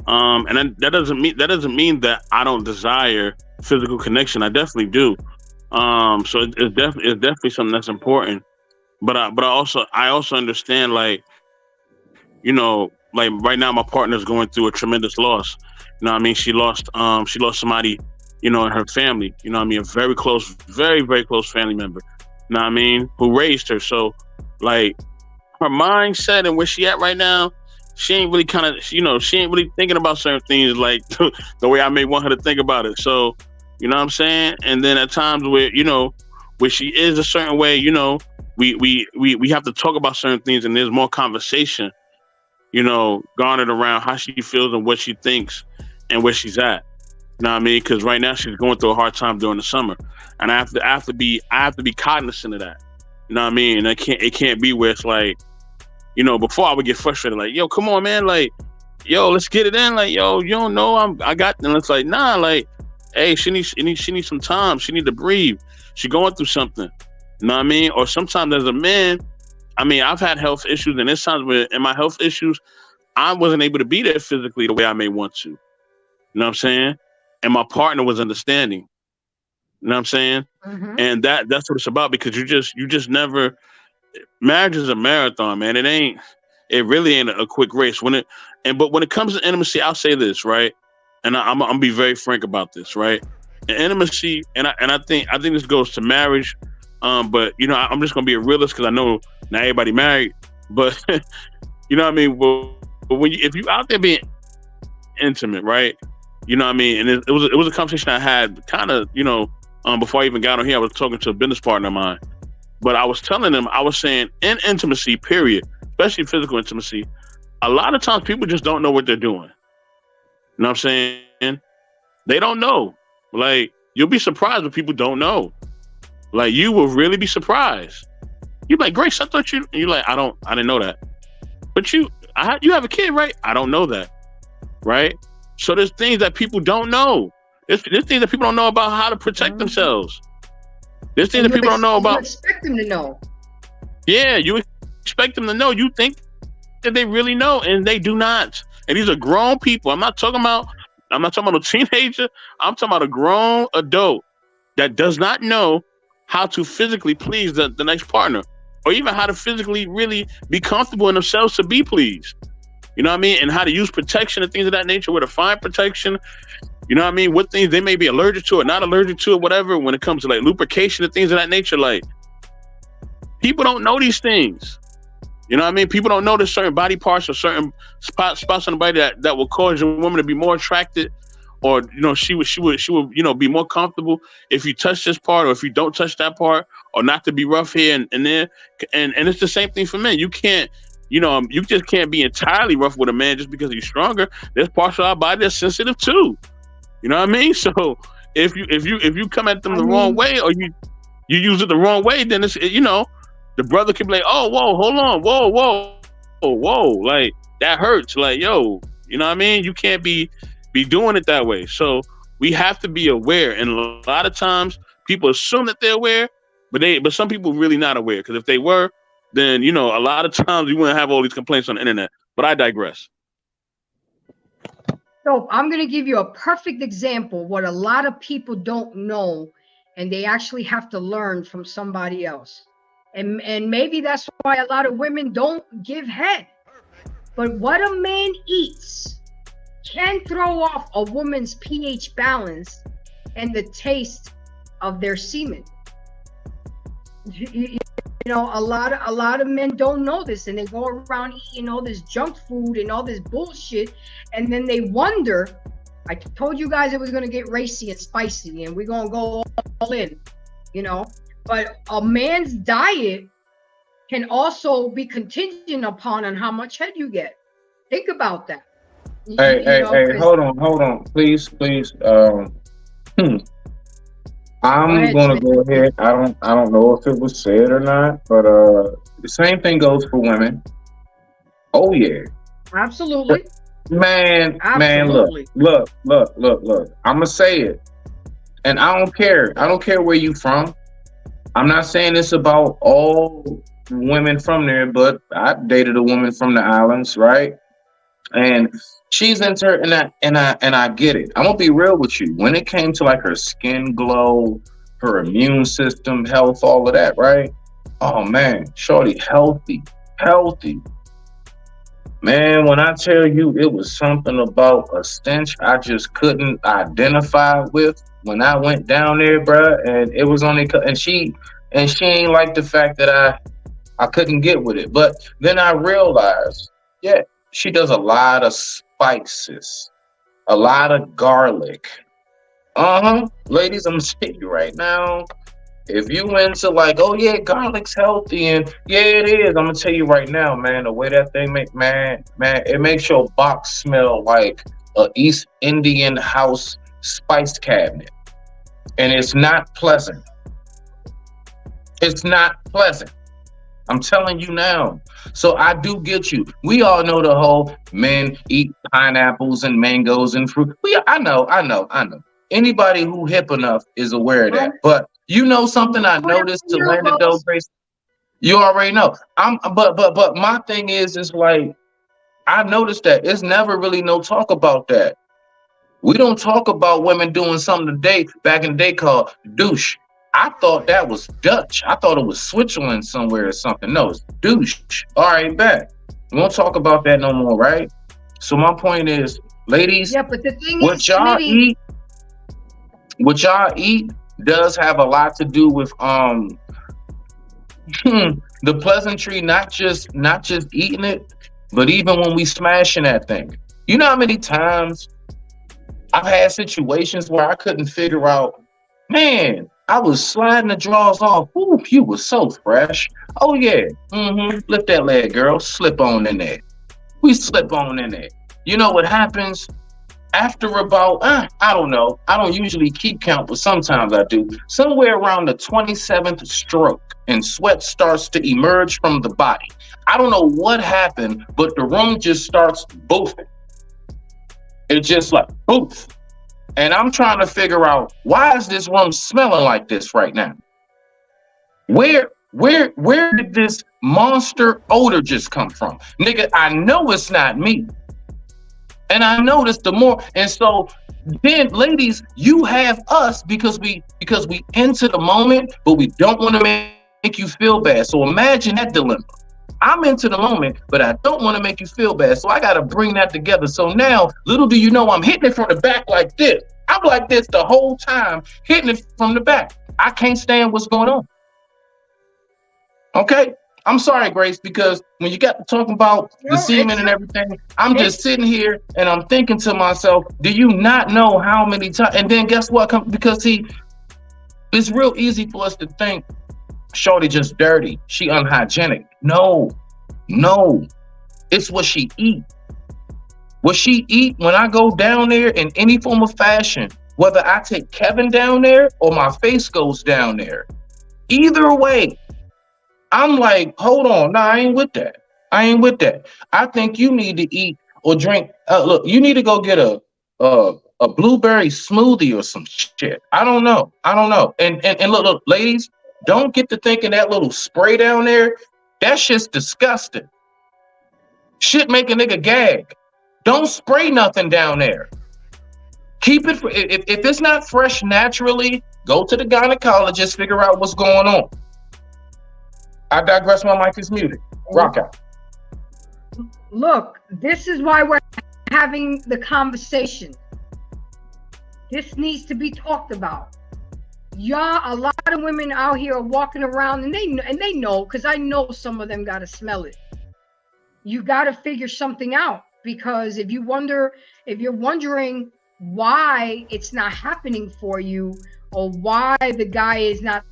And that doesn't mean that I don't desire physical connection. I definitely do. So it's definitely something that's important. But I also understand, like, like right now my partner's going through a tremendous loss. You know what I mean? She lost somebody, in her family. You know what I mean? A very close, very, very close family member. You know what I mean? Who raised her. So, like, her mindset and where she at right now, she ain't really she ain't really thinking about certain things like the way I may want her to think about it. So, you know what I'm saying? And then at times where she is a certain way, we have to talk about certain things, and there's more conversation, garnered around how she feels and what she thinks and where she's at. You know what I mean? Because right now she's going through a hard time during the summer, and I have to be cognizant of that. You know what I mean? It can't be where it's like, before I would get frustrated, like, yo, come on, man, like, yo, let's get it in, like, yo, you don't know, I got, and it's like, nah, like, hey, she needs some time, she need to breathe, she going through something, you know what I mean? Or sometimes as a man, I mean, I've had health issues, and there's times where in my health issues, I wasn't able to be there physically the way I may want to, you know what I'm saying? And my partner was understanding, you know what I'm saying? Mm-hmm. And that's what it's about, because you just never. Marriage is a marathon, man. It really ain't a quick race. But when it comes to intimacy, I'll say this, right? And I'm gonna be very frank about this, right? And intimacy, and I think this goes to marriage. But I'm just gonna be a realist because I know not everybody married, but you know what I mean. Well, but if you out there being intimate, right? You know what I mean. And it was a conversation I had kind of, before I even got on here. I was talking to a business partner of mine. But I was telling them, I was saying, in intimacy, period, especially physical intimacy, a lot of times people just don't know what they're doing. You know what I'm saying? They don't know. Like, you'll be surprised when people don't know. Like, you will really be surprised. You're like, Grace, I thought you... And you're like, I didn't know that. But you have a kid, right? I don't know that. Right? So there's things that people don't know. There's things that people don't know about how to protect themselves. There's things that people don't know about. You expect them to know. Yeah, you expect them to know. You think that they really know, and they do not. And these are grown people. I'm not talking about a teenager. I'm talking about a grown adult that does not know how to physically please the next partner, or even how to physically really be comfortable in themselves to be pleased. You know what I mean? And how to use protection and things of that nature, where to find protection. You know what I mean? What things they may be allergic to or not allergic to or whatever, when it comes to like lubrication and things of that nature. Like, people don't know these things. You know what I mean? People don't know there's certain body parts or certain spots on the body that will cause a woman to be more attracted, or she would be more comfortable if you touch this part, or if you don't touch that part, or not to be rough here and there. And it's the same thing for men. You can't, you just can't be entirely rough with a man just because he's stronger. There's parts of our body that's sensitive too. You know what I mean? So if you come at them the wrong way, or you use it the wrong way, then it's the brother can be like, oh, whoa, hold on, whoa, like that hurts, like, yo, you know what I mean? You can't be doing it that way. So we have to be aware, and a lot of times people assume that they're aware, but some people really not aware, because if they were, then a lot of times you wouldn't have all these complaints on the internet. But I digress. So I'm going to give you a perfect example what a lot of people don't know, and they actually have to learn from somebody else. And maybe that's why a lot of women don't give head. But what a man eats can throw off a woman's pH balance and the taste of their semen. A lot of men don't know this, and they go around eating all this junk food and all this bullshit, and then they wonder. I told you guys it was going to get racy and spicy, and we're going to go all in, But a man's diet can also be contingent upon on how much head you get. Think about that. Hey, hold on, please. I'm gonna go ahead. I don't know if it was said or not, but the same thing goes for women. Oh yeah, absolutely. Man, look. I'm gonna say it, and I don't care. I don't care where you from. I'm not saying this about all women from there, but I dated a woman from the islands, right? And she's into her, and I get it. I'm gonna be real with you. When it came to like her skin glow, her immune system, health, all of that, right? Oh man, shorty, healthy. Man, when I tell you it was something about a stench I just couldn't identify with when I went down there, bruh. And it was only, and she ain't like the fact that I couldn't get with it. But then I realized, yeah, she does a lot of spices, a lot of garlic. Ladies, I'm telling you right now, if you into like, oh yeah, garlic's healthy, and yeah, it is. I'm gonna tell you right now, man, the way that thing man, it makes your box smell like a East Indian house spice cabinet, and it's not pleasant. It's not pleasant. I'm telling you now. So I do get you. We all know the whole men eat pineapples and mangoes and fruit. I know. Anybody who hip enough is aware of that. But you know something I noticed to land it though, Grace? You already know. But my thing is like, I noticed that it's never really no talk about that. We don't talk about women doing something today, back in the day, called douche. I thought that was Dutch. I thought it was Switzerland somewhere or something. No, it's douche. All right, bet. We won't talk about that no more, right? So my point is, ladies, yeah, but the thing what y'all eat does have a lot to do with the pleasantry, not just eating it, but even when we smashing that thing. You know how many times I've had situations where I couldn't figure out, man, I was sliding the drawers off. Ooh, you was so fresh. Oh yeah. Lift that leg, girl. Slip on in there. We slip on in there. You know what happens? After about, I don't know. I don't usually keep count, but sometimes I do. Somewhere around the 27th stroke, and sweat starts to emerge from the body. I don't know what happened, but the room just starts boofing. It's just like boof. And I'm trying to figure out, why is this room smelling like this right now? Where did this monster odor just come from? Nigga, I know it's not me. And I noticed the more, and so then, ladies, you have us because we into the moment, but we don't want to make you feel bad. So imagine that dilemma. I'm into the moment, but I don't want to make you feel bad. So I got to bring that together. So now, little do you know, I'm hitting it from the back like this. I'm like this the whole time, hitting it from the back. I can't stand what's going on. Okay. I'm sorry, Grace, because when you got to talking about the No, semen and everything, I'm just it's sitting here and I'm thinking to myself, do you not know how many times? And then guess what? Because it's real easy for us to think, Shorty just dirty, she unhygienic. No, no, it's what she eat. What she eat when I go down there in any form of fashion, whether I take Kevin down there or my face goes down there. Either way, I'm like, hold on, nah, I ain't with that. I ain't with that. I think you need to eat or drink. Look, you need to go get a blueberry smoothie or some shit. I don't know. I don't know. And look, ladies, don't get to thinking that little spray down there. That shit's disgusting. Shit make a nigga gag. Don't spray nothing down there. Keep it. If it's not fresh naturally, go to the gynecologist. Figure out what's going on. I digress. My mic is muted. Rock out. look, this is why we're having the conversation. This needs to be talked about. Y'all, a lot of women out here are walking around and they know, because I know some of them got to smell it. You got to figure something out, because if you're wondering why it's not happening for you, or why the guy is not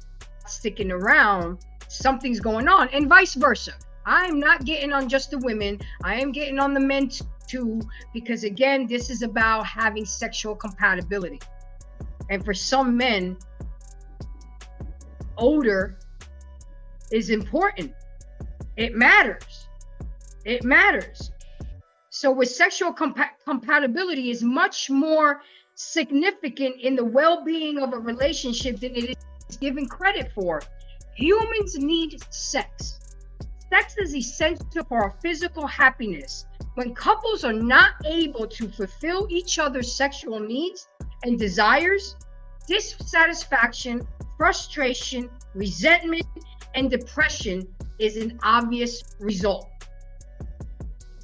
sticking around, something's going on, and vice versa. I'm not getting on just the women. I am getting on the men too, because again, this is about having sexual compatibility. And for some men, odor is important. It matters. It matters. So with sexual compatibility is much more significant in the well-being of a relationship than it is given credit for. Humans need sex. Sex is essential for our physical happiness. When couples are not able to fulfill each other's sexual needs and desires, dissatisfaction, frustration, resentment, and depression is an obvious result.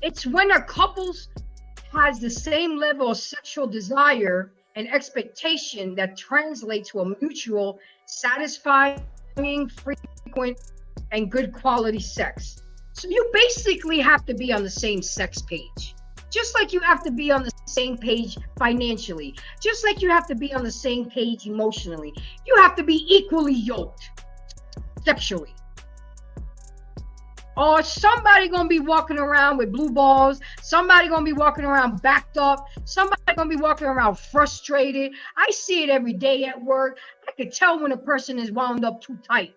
It's when a couple has the same level of sexual desire and expectation that translates to a mutual, satisfying, frequent, and good quality sex. So you basically have to be on the same sex page. Just like you have to be on the same page financially. Just like you have to be on the same page emotionally. You have to be equally yoked sexually. Or somebody gonna be walking around with blue balls. Somebody gonna be walking around backed up. Somebody gonna be walking around frustrated. I see it every day at work. I can tell when a person is wound up too tight.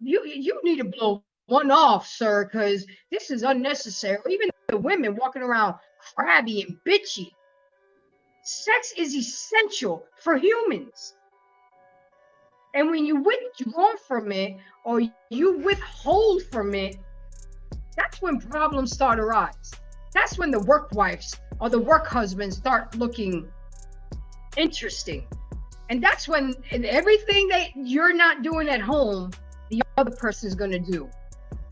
You need to blow one off, sir, because this is unnecessary. Even the women walking around crabby and bitchy. Sex is essential for humans. And when you withdraw from it, or you withhold from it, that's when problems start to arise. That's when the work wives or the work husbands start looking interesting. And that's when everything that you're not doing at home, the other person is going to do.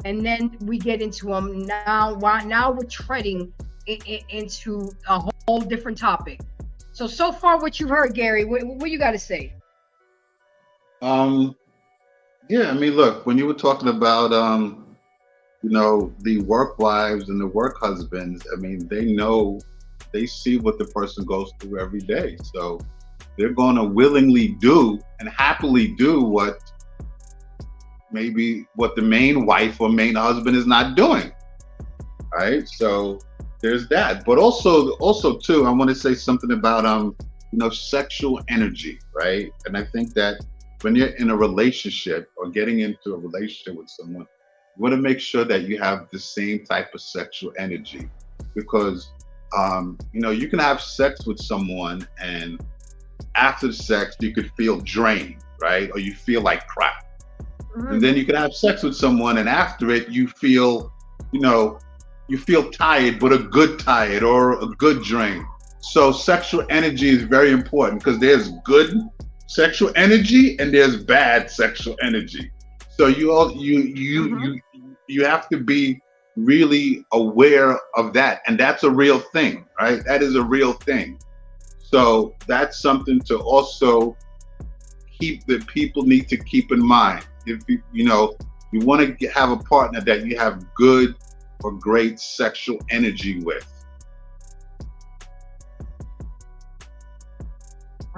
And then we get into them now. We're treading into a whole different topic. So far what you've heard, Gary, what you got to say? Yeah, I mean, look, when you were talking about, the work wives and the work husbands, I mean, they see what the person goes through every day. So they're going to willingly do and happily do what the main wife or main husband is not doing. Right. So there's that. But also too, I want to say something about, sexual energy. Right. And I think that when you're in a relationship or getting into a relationship with someone, you want to make sure that you have the same type of sexual energy, because, you can have sex with someone and after the sex, you could feel drained, right? Or you feel like crap. Mm-hmm. And then you can have sex with someone and after it, you feel, you feel tired, but a good tired or a good drain. So sexual energy is very important because there's good sexual energy and there's bad sexual energy. So Mm-hmm. you have to be really aware of that, and that's a real thing, right? That is a real thing. So that's something to also keep that people need to keep in mind. If you want to have a partner that you have good or great sexual energy with.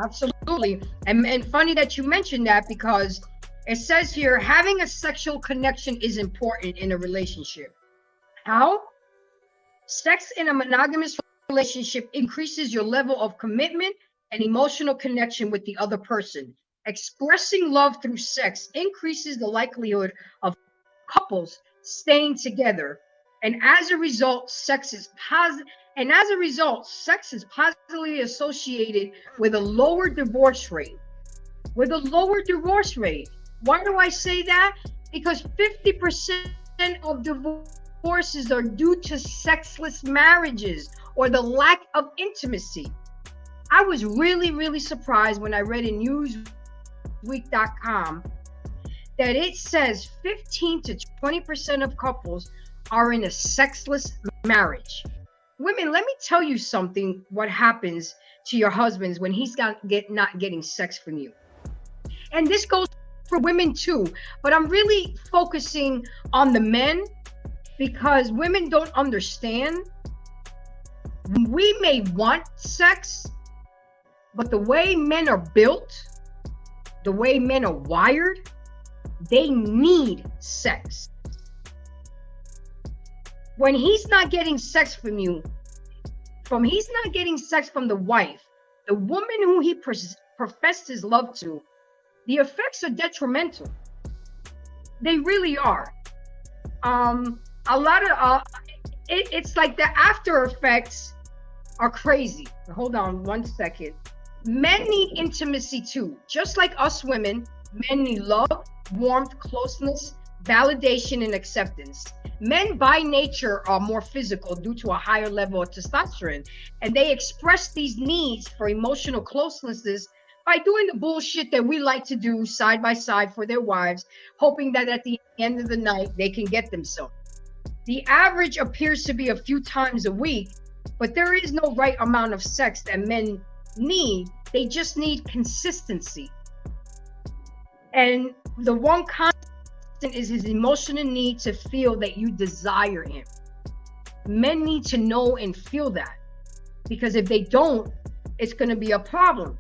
Absolutely. And funny that you mentioned that because it says here having a sexual connection is important in a relationship. How? Sex in a monogamous relationship increases your level of commitment and emotional connection with the other person. Expressing love through sex increases the likelihood of couples staying together. And as a result, sex is positively associated with a lower divorce rate. With a lower divorce rate. Why do I say that? Because 50% of divorces are due to sexless marriages or the lack of intimacy. I was really, really surprised when I read in Newsweek.com that it says 15 to 20% of couples are in a sexless marriage. Women, let me tell you something what happens to your husbands when he's not getting sex from you. And this goes for women too, but I'm really focusing on the men because women don't understand. We may want sex, but the way men are built, the way men are wired, they need sex. When he's not getting sex from you, he's not getting sex from the wife, the woman who he professed his love to, the effects are detrimental. They really are. A lot of it's like the after effects are crazy. Hold on one second. Men need intimacy too, just like us women. Men need love, warmth, closeness, validation, and acceptance. Men by nature are more physical due to a higher level of testosterone, and they express these needs for emotional closenesses by doing the bullshit that we like to do side by side for their wives, hoping that at the end of the night they can get them some. The average appears to be a few times a week, but there is no right amount of sex that men need. They just need consistency. And the one constant is his emotional need to feel that you desire him. Men need to know and feel that, because if they don't, it's going to be a problem.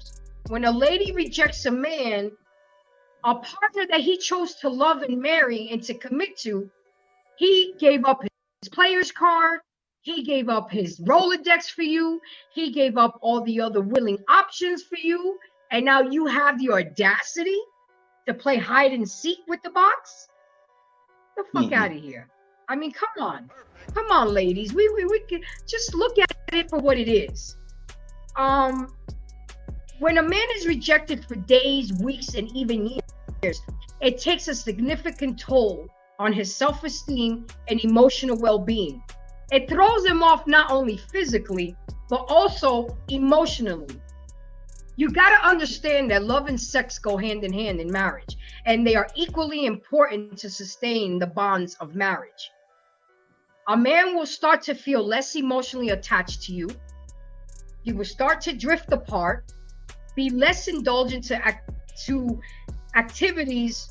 When a lady rejects a man, a partner that he chose to love and marry and to commit to, he gave up his player's card, he gave up his Rolodex for you, he gave up all the other willing options for you, and now you have the audacity to play hide and seek with the box? Get the fuck out of here. I mean, come on, ladies. We can just look at it for what it is. When a man is rejected for days, weeks, and even years, it takes a significant toll on his self-esteem and emotional well-being. It throws him off not only physically, but also emotionally. You got to understand that love and sex go hand in hand in marriage, and they are equally important to sustain the bonds of marriage. A man will start to feel less emotionally attached to you. He will start to drift apart, be less indulgent to activities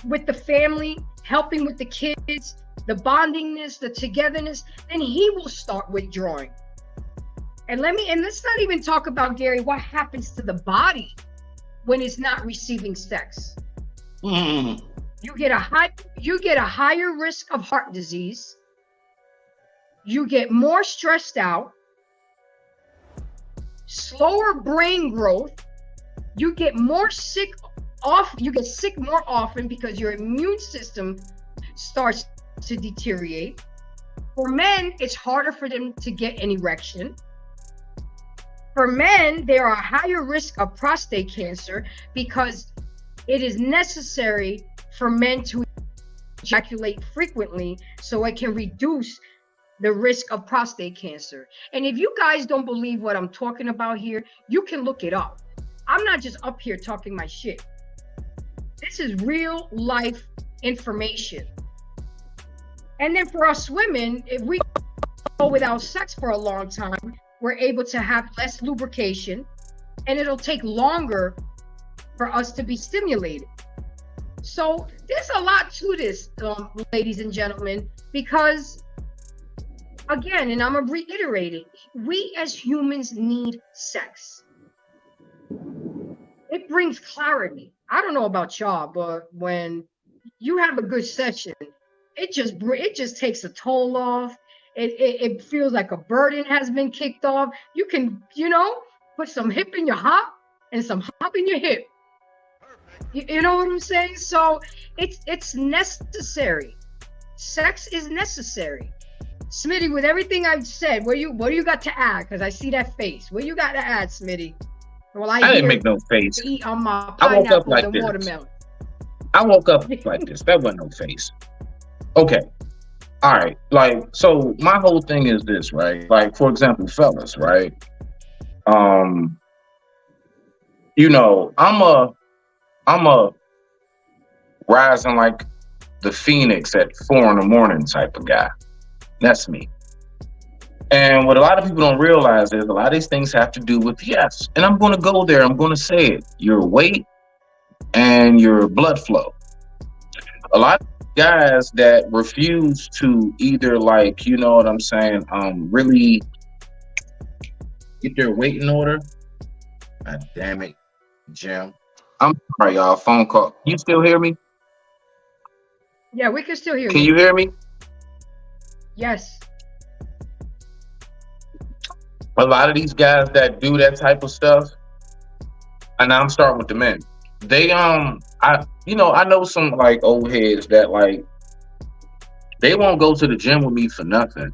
with the family, helping with the kids, the bondingness, the togetherness, then he will start withdrawing. And let's not even talk about, Gary, what happens to the body when it's not receiving sex. You get a higher risk of heart disease. You get more stressed out, slower brain growth. You get sick more often because your immune system starts to deteriorate. For men, it's harder for them to get an erection. For men, there are higher risk of prostate cancer because it is necessary for men to ejaculate frequently so it can reduce the risk of prostate cancer. And if you guys don't believe what I'm talking about here, you can look it up. I'm not just up here talking my shit. This is real life information. And then for us women, if we go without sex for a long time, we're able to have less lubrication, and it'll take longer for us to be stimulated. So there's a lot to this, ladies and gentlemen, because again, and I'm gonna reiterate it, we as humans need sex. It brings clarity. I don't know about y'all, but when you have a good session, it just takes a toll off. It feels like a burden has been kicked off. You can, put some hip in your hop and some hop in your hip. You know what I'm saying? So it's necessary. Sex is necessary. Smitty, with everything I've said, what do you got to add? Because I see that face. What you got to add, Smitty? Well, I didn't make no face. Eat on my I woke up pineapples like and this. watermelon. I woke up like this. That wasn't no face. Okay. All right. Like, so my whole thing is this, right? Like, for example, fellas, right? I'm a rising like the phoenix at 4 a.m. type of guy. That's me. And what a lot of people don't realize is a lot of these things have to do with, yes, and I'm going to go there, I'm going to say it, your weight and your blood flow. A lot of guys that refuse to either, like, you know what I'm saying, really get their weight in order. God damn it, Jim. I'm sorry, y'all, phone call. You still hear me? Yeah, we can still hear Can you. you hear me? Yes. A lot of these guys that do that type of stuff, and I'm starting with the men. They I know some like old heads that like they won't go to the gym with me for nothing.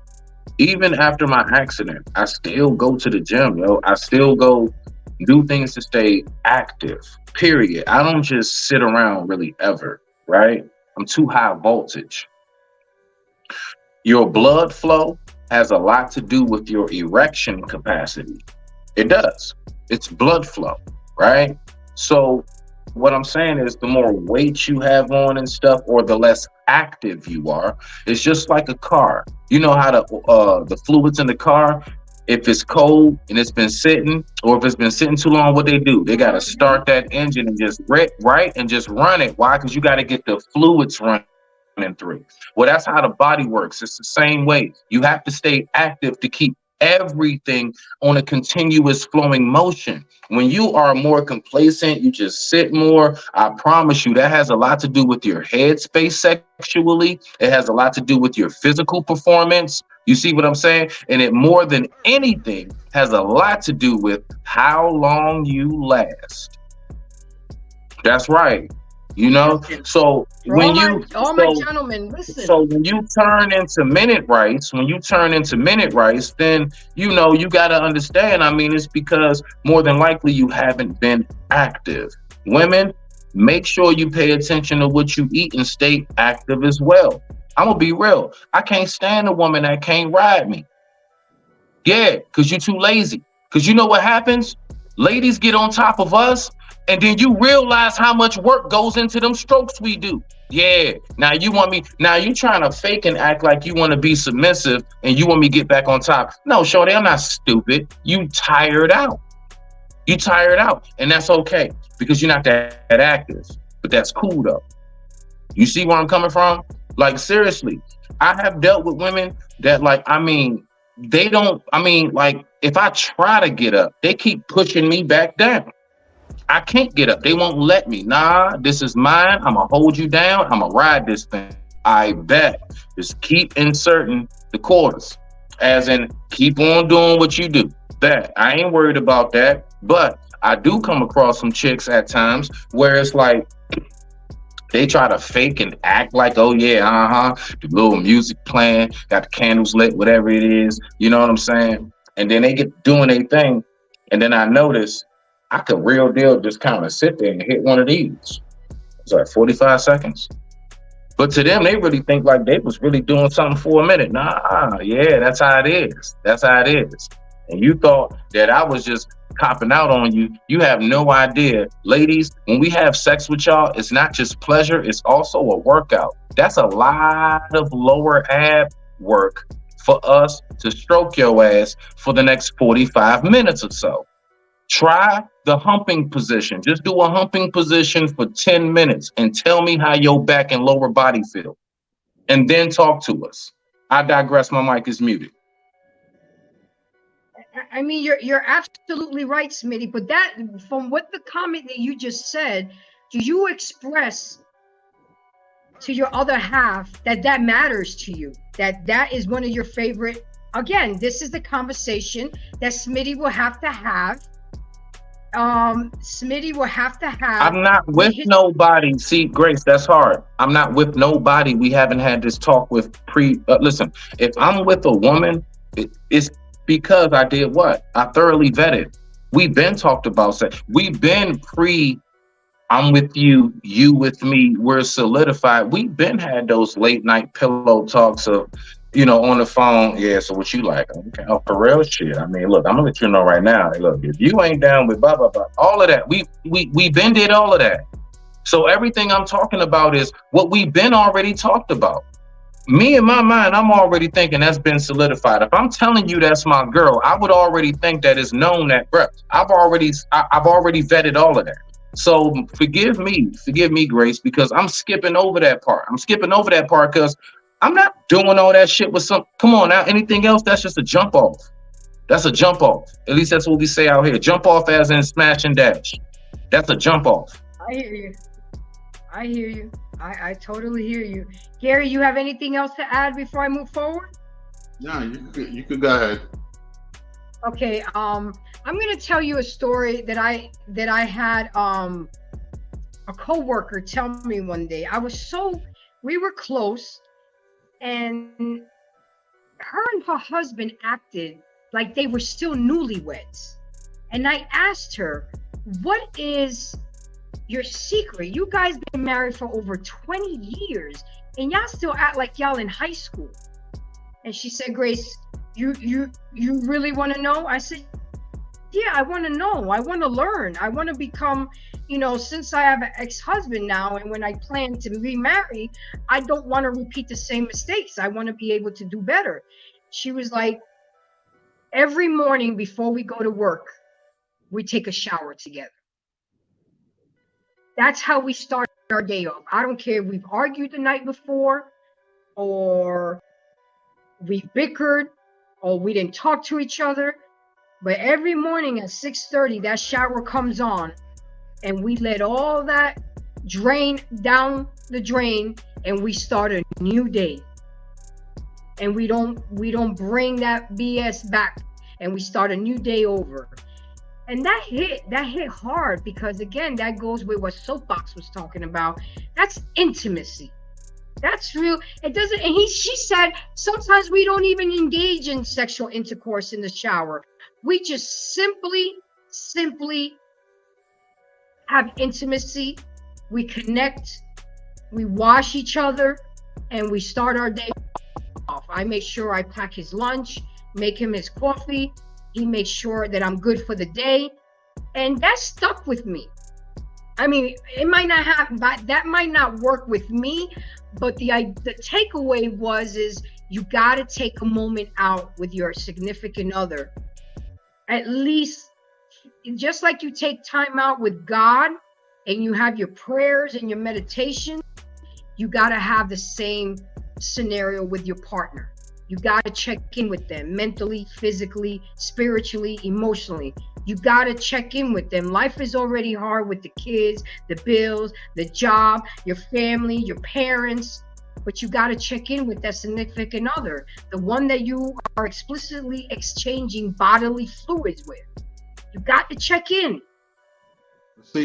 Even after my accident, I still go to the gym, yo. I still go do things to stay active. Period. I don't just sit around really ever, right? I'm too high voltage. Your blood flow has a lot to do with your erection capacity. It does. It's blood flow, right? So what I'm saying is the more weight you have on and stuff, or the less active you are, it's just like a car. You know how the fluids in the car, if it's cold and it's been sitting, or if it's been sitting too long, what they do? They got to start that engine and just right and just run it. Why? Because you got to get the fluids running through. Well, that's how the body works. It's the same way. You have to stay active to keep everything on a continuous flowing motion. When you are more complacent, you just sit more. I promise you that has a lot to do with your headspace sexually. It has a lot to do with your physical performance. You see what I'm saying? And it more than anything has a lot to do with how long you last. That's right. So when all my gentlemen, listen. So when you turn into minute rights, then you got to understand. I mean, it's because more than likely you haven't been active. Women, make sure you pay attention to what you eat and stay active as well. I'm gonna be real. I can't stand a woman that can't ride me. Yeah, because you're too lazy. Because you know what happens? Ladies get on top of us, and then you realize how much work goes into them strokes we do. Yeah. Now you trying to fake and act like you want to be submissive and you want me to get back on top. No, shorty, I'm not stupid. You tired out. And that's okay because you're not that active. But that's cool though. You see where I'm coming from? Like, seriously, I have dealt with women that they don't, if I try to get up, they keep pushing me back down. I can't get up. They won't let me. Nah, this is mine. I'm going to hold you down. I'm going to ride this thing. I bet. Just keep inserting the quarters. As in, keep on doing what you do. Bet. I ain't worried about that. But I do come across some chicks at times where it's like, they try to fake and act like, oh yeah, the little music playing, got the candles lit, whatever it is, you know what I'm saying? And then they get doing their thing, and then I notice I could real deal just kind of sit there and hit one of these. It's like 45 seconds. But to them, they really think like they was really doing something for a minute. Nah, yeah, that's how it is. That's how it is. And you thought that I was just copping out on you. You have no idea. Ladies, when we have sex with y'all, it's not just pleasure, it's also a workout. That's a lot of lower ab work for us to stroke your ass for the next 45 minutes or so. Try the humping position. Just do a humping position for 10 minutes and tell me how your back and lower body feel. And then talk to us. I digress. My mic is muted. I mean, you're absolutely right, Smitty. But that, from what the comment that you just said, do you express to your other half that matters to you? That is one of your favorite. Again, this is the conversation that Smitty will have to have. Smitty will have to have. I'm not with nobody. See, Grace, that's hard. I'm not with nobody. We haven't had this talk with listen, if I'm with a woman, it's because I did what? I thoroughly vetted. We've been talked about sex. We've been I'm with you, you with me, we're solidified. We've been had those late night pillow talks of, on the phone. Yeah, so what you like? Okay, oh, for real shit. I mean, look, I'm gonna let you know right now. Hey, look, if you ain't down with blah blah blah, all of that, we been did all of that. So everything I'm talking about is what we've been already talked about. Me in my mind, I'm already thinking that's been solidified. If I'm telling you that's my girl, I would already think that it's known that, bro. I've already vetted all of that. So forgive me, Grace, because I'm skipping over that part. Because I'm not doing all that shit with some. Come on now, anything else? That's just a jump off. That's a jump off. At least that's what we say out here. Jump off as in smash and dash. That's a jump off. I hear you. I totally hear you. Gary, you have anything else to add before I move forward? No, you could go ahead. Okay, I'm gonna tell you a story that I had a coworker tell me one day. We were close, and her and her husband acted like they were still newlyweds. And I asked her, what is your secret? You guys been married for over 20 years and y'all still act like y'all in high school. And she said, Grace, you really want to know? I said, yeah, I want to know. I want to learn. I want to become, since I have an ex-husband now, and when I plan to remarry, I don't want to repeat the same mistakes. I want to be able to do better. She was like, every morning before we go to work, we take a shower together. That's how we start our day off. I don't care if we've argued the night before, or we bickered, or we didn't talk to each other. But every morning at 6:30, that shower comes on, and we let all that drain down the drain, and we start a new day. And we don't bring that BS back, and we start a new day over. And that hit hard, because again, that goes with what Soapbox was talking about. That's intimacy. That's real. It doesn't. And she said sometimes we don't even engage in sexual intercourse in the shower. We just simply have intimacy. We connect. We wash each other, and we start our day off. I make sure I pack his lunch, make him his coffee. He makes sure that I'm good for the day, and that stuck with me. I mean, it might not have, that might not work with me, but the takeaway is you got to take a moment out with your significant other. At least, just like you take time out with God and you have your prayers and your meditation, you got to have the same scenario with your partner. You got to check in with them mentally, physically, spiritually, emotionally. You got to check in with them. Life is already hard with the kids, the bills, the job, your family, your parents. But you got to check in with that significant other, the one that you are explicitly exchanging bodily fluids with. You got to check in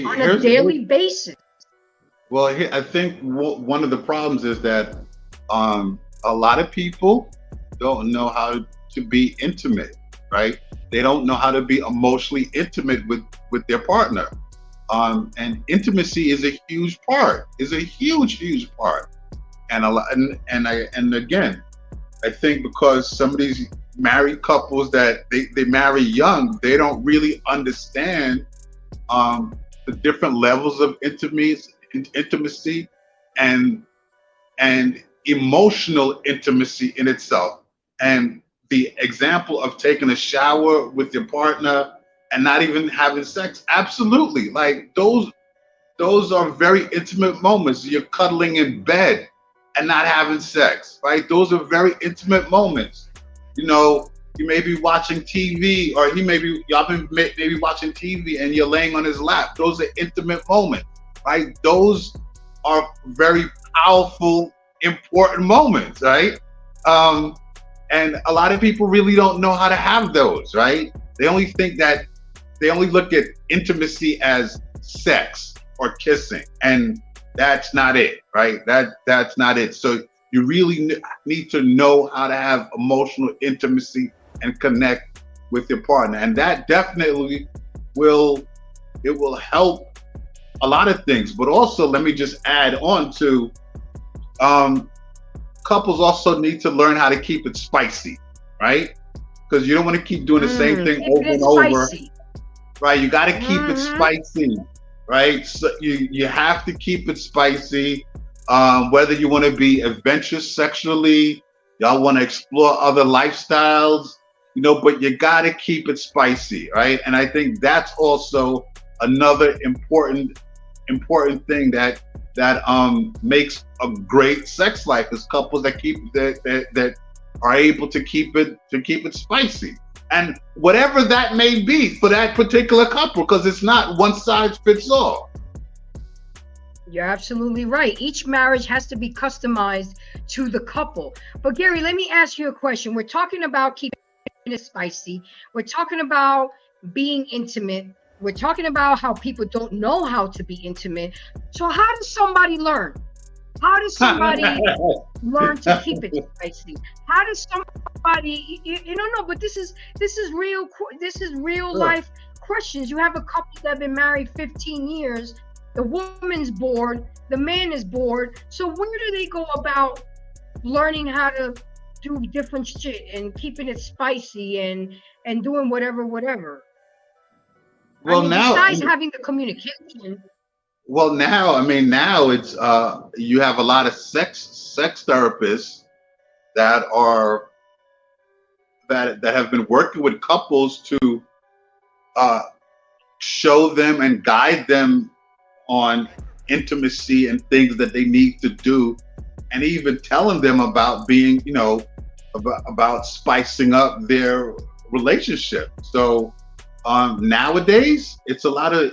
on a daily basis. Well, I think one of the problems is that a lot of people don't know how to be intimate, right? They don't know how to be emotionally intimate with their partner. And intimacy is a huge part, huge part. And a lot, and again, I think because some of these married couples that they marry young, they don't really understand the different levels of intimacy and emotional intimacy in itself. And the example of taking a shower with your partner and not even having sex, absolutely. Like those are very intimate moments. You're cuddling in bed and not having sex, right? Those are very intimate moments. You know, you may be watching TV, or y'all been maybe watching TV and you're laying on his lap. Those are intimate moments, right? Those are very powerful, important moments, right? And a lot of people really don't know how to have those, right? They only look at intimacy as sex or kissing, and that's not it, right? That's not it. So you really need to know how to have emotional intimacy and connect with your partner, and that definitely will help a lot of things. But also, let me just add on to couples also need to learn how to keep it spicy, right? Because you don't want to keep doing the same thing over and over, right? You got to keep it spicy, right? So you have to keep it spicy. Whether you want to be adventurous sexually, y'all want to explore other lifestyles, but you got to keep it spicy, right? And I think that's also another important thing that makes a great sex life, is couples that are able to keep it spicy, and whatever that may be for that particular couple, because it's not one size fits all. You're absolutely right. Each marriage has to be customized to the couple. But Gary, let me ask you a question. We're talking about keeping it spicy. We're talking about being intimate. We're talking about how people don't know how to be intimate. So how does somebody learn? How does somebody learn to keep it spicy? How does somebody, no, but this is real life questions. You have a couple that have been married 15 years. The woman's bored, the man is bored. So where do they go about learning how to do different shit and keeping it spicy and doing whatever? Well, now, besides having the communication. Well, now it's you have a lot of sex therapists that have been working with couples to show them and guide them on intimacy and things that they need to do, and even telling them about being, about spicing up their relationship. So nowadays, it's a lot of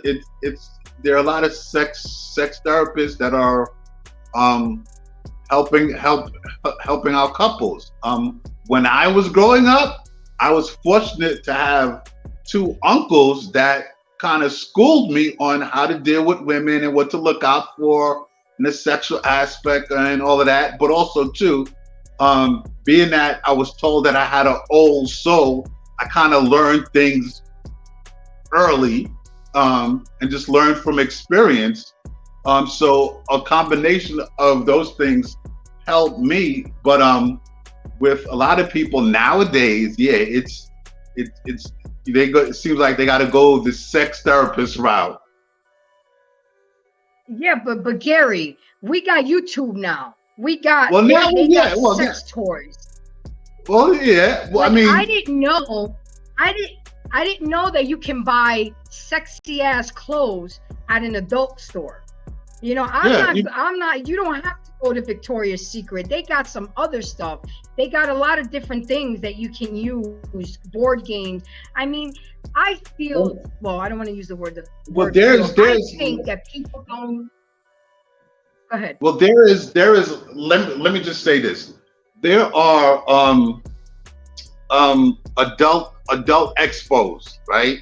there are a lot of sex therapists that are helping out couples. When I was growing up, I was fortunate to have two uncles that kind of schooled me on how to deal with women and what to look out for in the sexual aspect and all of that. But also too, being that I was told that I had an old soul, I kind of learned things early and just learned from experience. So a combination of those things helped me. But with a lot of people nowadays, it seems like they got to go the sex therapist route. Yeah, but Gary, we got YouTube now. We got sex toys. Well, yeah. Well, I didn't know that you can buy sexy ass clothes at an adult store. You don't have to go to Victoria's Secret. They got some other stuff. They got a lot of different things that you can use, board games. I feel, I don't want to use the word. I think that people don't. Go ahead. Well, there is. Let me just say this. There are adult expos, right?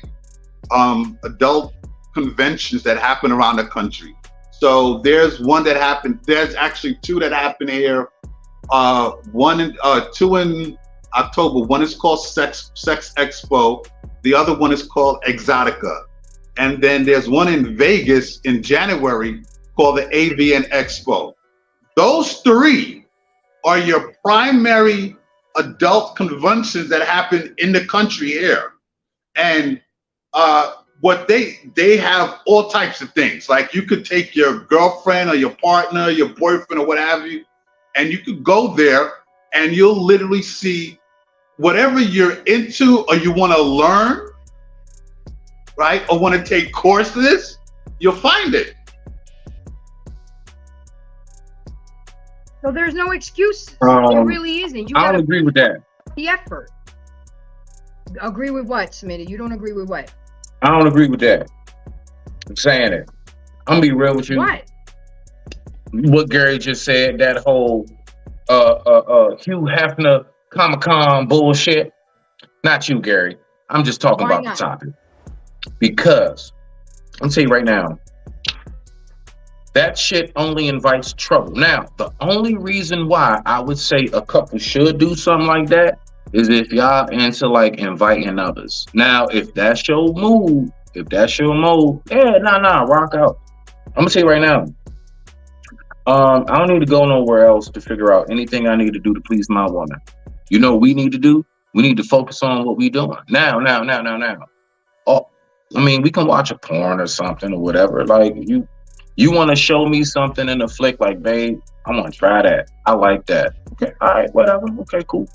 Adult conventions that happen around the country. So there's one that happened. There's actually two that happen here. Two in October. One is called Sex Expo. The other one is called Exotica. And then there's one in Vegas in January called the AVN Expo. Those three are your primary adult conventions that happen in the country here. And what they have all types of things. Like you could take your girlfriend or your partner, your boyfriend or what have you, and you could go there and you'll literally see whatever you're into or you want to learn, right? Or want to take courses, you'll find it. So there's no excuses. There really isn't. You I gotta don't agree with that. the effort. Agree with what, Smitty? You don't agree with what? I don't agree with that. I'm saying it. I'm gonna be real with you. What? What Gary just said, that whole Hugh Hefner Comic-Con bullshit. Not you, Gary. I'm just talking Why about not? the topic. Because I'm tell you right now, that shit only invites trouble. Now, the only reason why I would say a couple should do something like that is if y'all into like inviting others. Now, if that's your move, yeah, nah, rock out. I'm gonna tell you right now. I don't need to go nowhere else to figure out anything I need to do to please my woman. You know what we need to do? We need to focus on what we doing. Now. Oh, I mean, we can watch a porn or something or whatever. Like you want to show me something in a flick, like, babe, I want to try that. I like that. Okay, all right, whatever. Okay, cool.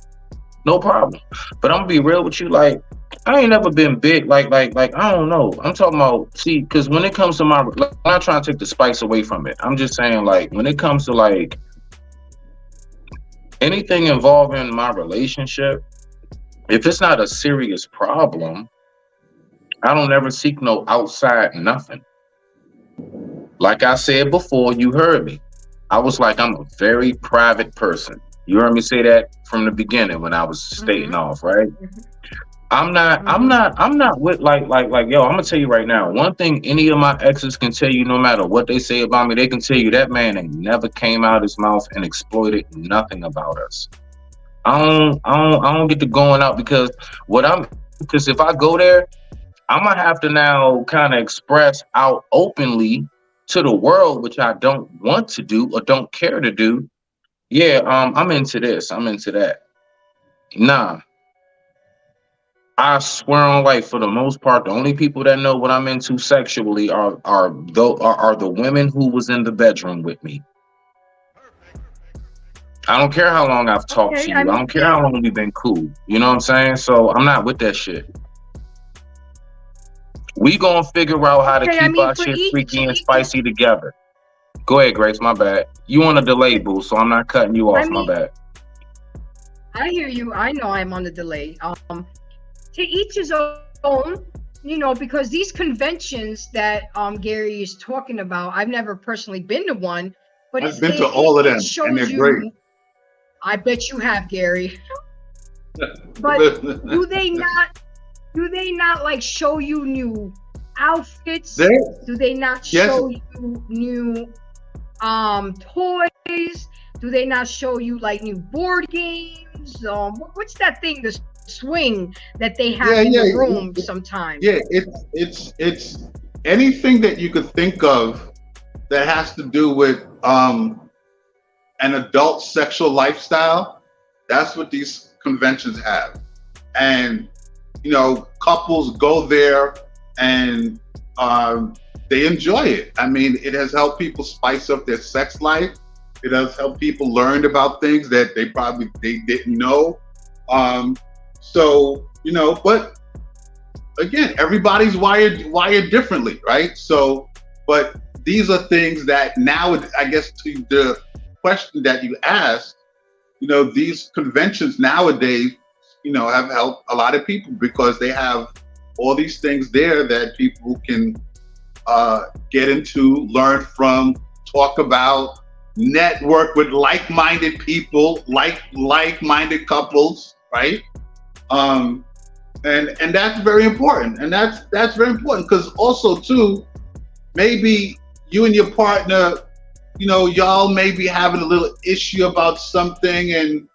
No problem. But I'm gonna be real with you, like, I ain't never been big, like, I don't know. I'm talking about, see, because when it comes to my, like, I'm not trying to take the spice away from it. I'm just saying, like, when it comes to, like, anything involving my relationship, if it's not a serious problem, I don't ever seek no outside nothing. Like I said before, you heard me. I was like, I'm a very private person. You heard me say that from the beginning when I was stating off, right? I'm not with like, yo, I'm gonna tell you right now, one thing any of my exes can tell you, no matter what they say about me, they can tell you that man ain't never came out his mouth and exploited nothing about us. I don't get to going out because if I go there, I'm gonna have to now kind of express out openly to the world, which I don't want to do or don't care to do. Yeah, I'm into this, I'm into that. Nah, I swear on life, for the most part, the only people that know what I'm into sexually are the women who was in the bedroom with me. I don't care how long I've talked to you. I don't care how long we've been cool. You know what I'm saying? So I'm not with that shit. We gonna figure out how to keep our shit freaky and spicy together. Go ahead, Grace. My bad. You on a delay, boo, so I'm not cutting you off. My bad. I hear you. I know I'm on the delay. To each his own, you know, because these conventions that Gary is talking about, I've never personally been to one, but I've been to all of them, and they're great. I bet you have, Gary. But do they not like show you new outfits? Do they not show you new toys? Do they not show you like new board games? What's that thing, the swing that they have in the room sometimes? Yeah, it's anything that you could think of that has to do with an adult sexual lifestyle. That's what these conventions have. And you know, couples go there and they enjoy it. I mean, it has helped people spice up their sex life. It has helped people learn about things that they didn't know. So, you know, but again, everybody's wired differently, right? So, but these are things that now, I guess, to the question that you asked, you know, these conventions nowadays, you know, have helped a lot of people because they have all these things there that people can get into, learn from, talk about, network with like-minded people, like-minded couples, right? And that's very important. And that's very important because also too, maybe you and your partner, you know, y'all may be having a little issue about something and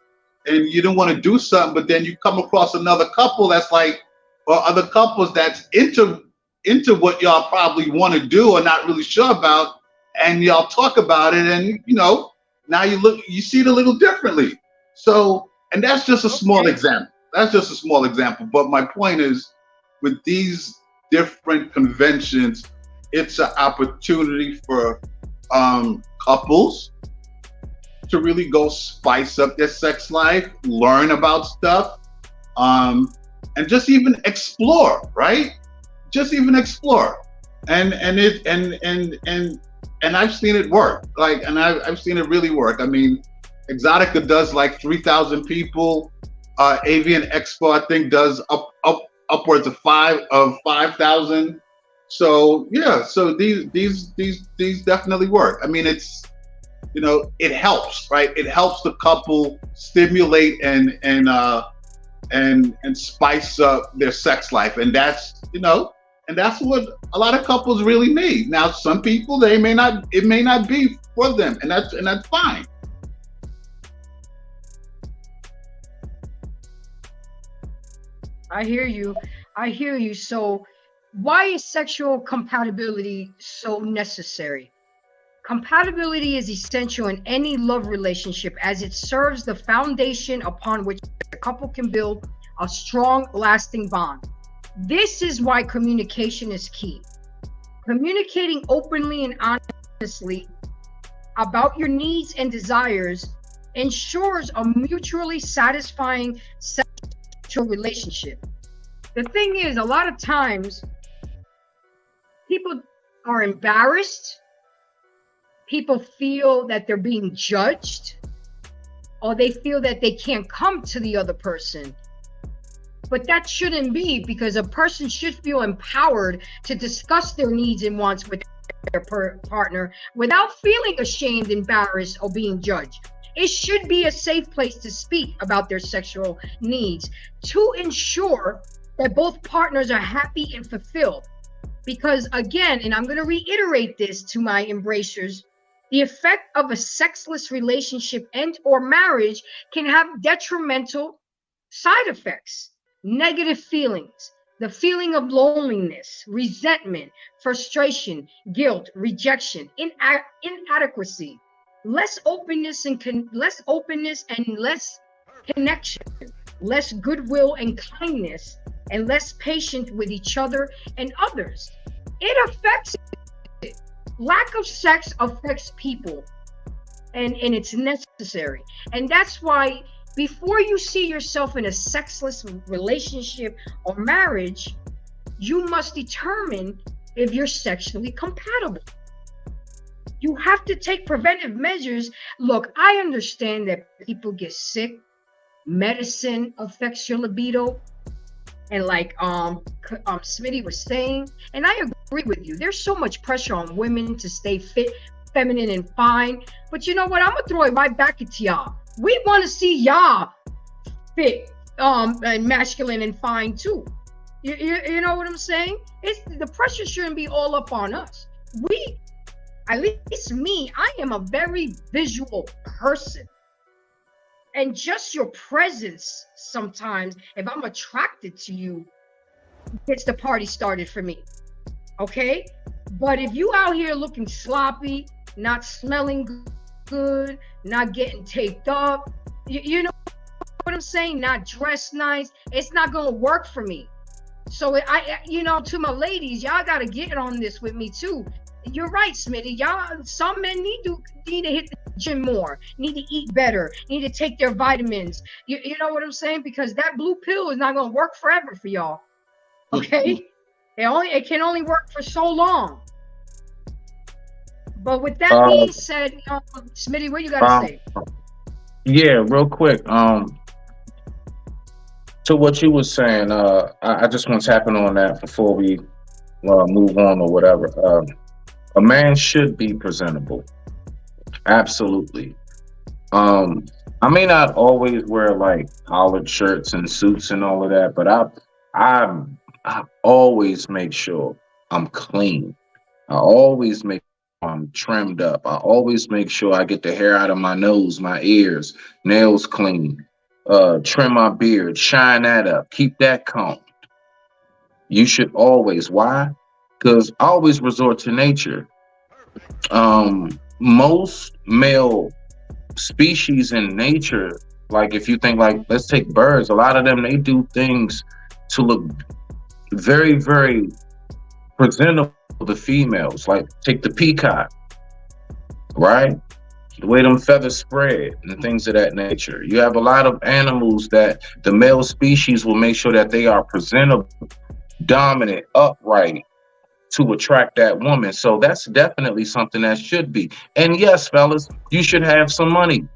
you don't want to do something, but then you come across another couple that's like, or other couples that's into what y'all probably want to do or not really sure about, and y'all talk about it, and you know, Now you see it a little differently. So, and that's just a small Okay. example. That's just a small example. But my point is, with these different conventions, it's an opportunity for couples to really go spice up their sex life, learn about stuff, um, and just even explore, right? Just even explore, and it and I've seen it work. Like, and I've seen it really work. I mean, Exotica does like 3,000 people. Avian Expo, I think, does upwards of 5,000. So yeah, so these definitely work. I mean, it's, it helps, right? It helps the couple stimulate and spice up their sex life, and that's what a lot of couples really need. Now, some people, it may not be for them, and that's fine. I hear you. I hear you. So, why is sexual compatibility so necessary? Compatibility is essential in any love relationship as it serves the foundation upon which a couple can build a strong, lasting bond. This is why communication is key. Communicating openly and honestly about your needs and desires ensures a mutually satisfying sexual relationship. The thing is, a lot of times people are embarrassed, people feel that they're being judged, or they feel that they can't come to the other person. But that shouldn't be, because a person should feel empowered to discuss their needs and wants with their partner without feeling ashamed, embarrassed, or being judged. It should be a safe place to speak about their sexual needs to ensure that both partners are happy and fulfilled. Because again, and I'm going to reiterate this to my embracers, the effect of a sexless relationship and or marriage can have detrimental side effects, negative feelings, the feeling of loneliness, resentment, frustration, guilt, rejection, inadequacy, less openness and less connection, less goodwill and kindness, and less patient with each other and others. It affects it. Lack of sex affects people, and it's necessary. And that's why before you see yourself in a sexless relationship or marriage, you must determine if you're sexually compatible. You have to take preventive measures. Look, I understand that people get sick, medicine affects your libido, and like Smitty was saying, and I agree with you, there's so much pressure on women to stay fit, feminine, and fine. But you know what, I'm gonna throw it right back at y'all. We want to see y'all fit, and masculine and fine too. You know what I'm saying? It's the pressure shouldn't be all up on us. We, at least me, I am a very visual person. And just your presence sometimes, if I'm attracted to you, gets the party started for me. Okay? But if you out here looking sloppy, not smelling good, not getting taped up, you know what I'm saying? Not dressed nice, it's not gonna work for me. So to my ladies, y'all gotta get on this with me too. You're right, Smitty. Y'all, some men need to hit the gym more, need to eat better, need to take their vitamins. You know what I'm saying? Because that blue pill is not gonna work forever for y'all. Okay? It can only work for so long. But with that being said, Smitty, what you gotta say? Yeah, real quick. To what you were saying, I just want to tap in on that before we move on or whatever. A man should be presentable. Absolutely. I may not always wear like collared shirts and suits and all of that, but I always make sure I'm clean. I always make sure I'm trimmed up. I always make sure I get the hair out of my nose, my ears, nails clean. Trim my beard, shine that up, keep that combed. You should always. Why? Because I always resort to nature. Most male species in nature, like if you think like, let's take birds, a lot of them, they do things to look very, very presentable to females. Like take the peacock, right? The way them feathers spread and things of that nature. You have a lot of animals that the male species will make sure that they are presentable, dominant, upright to attract that woman. So that's definitely something that should be. And yes, fellas, you should have some money.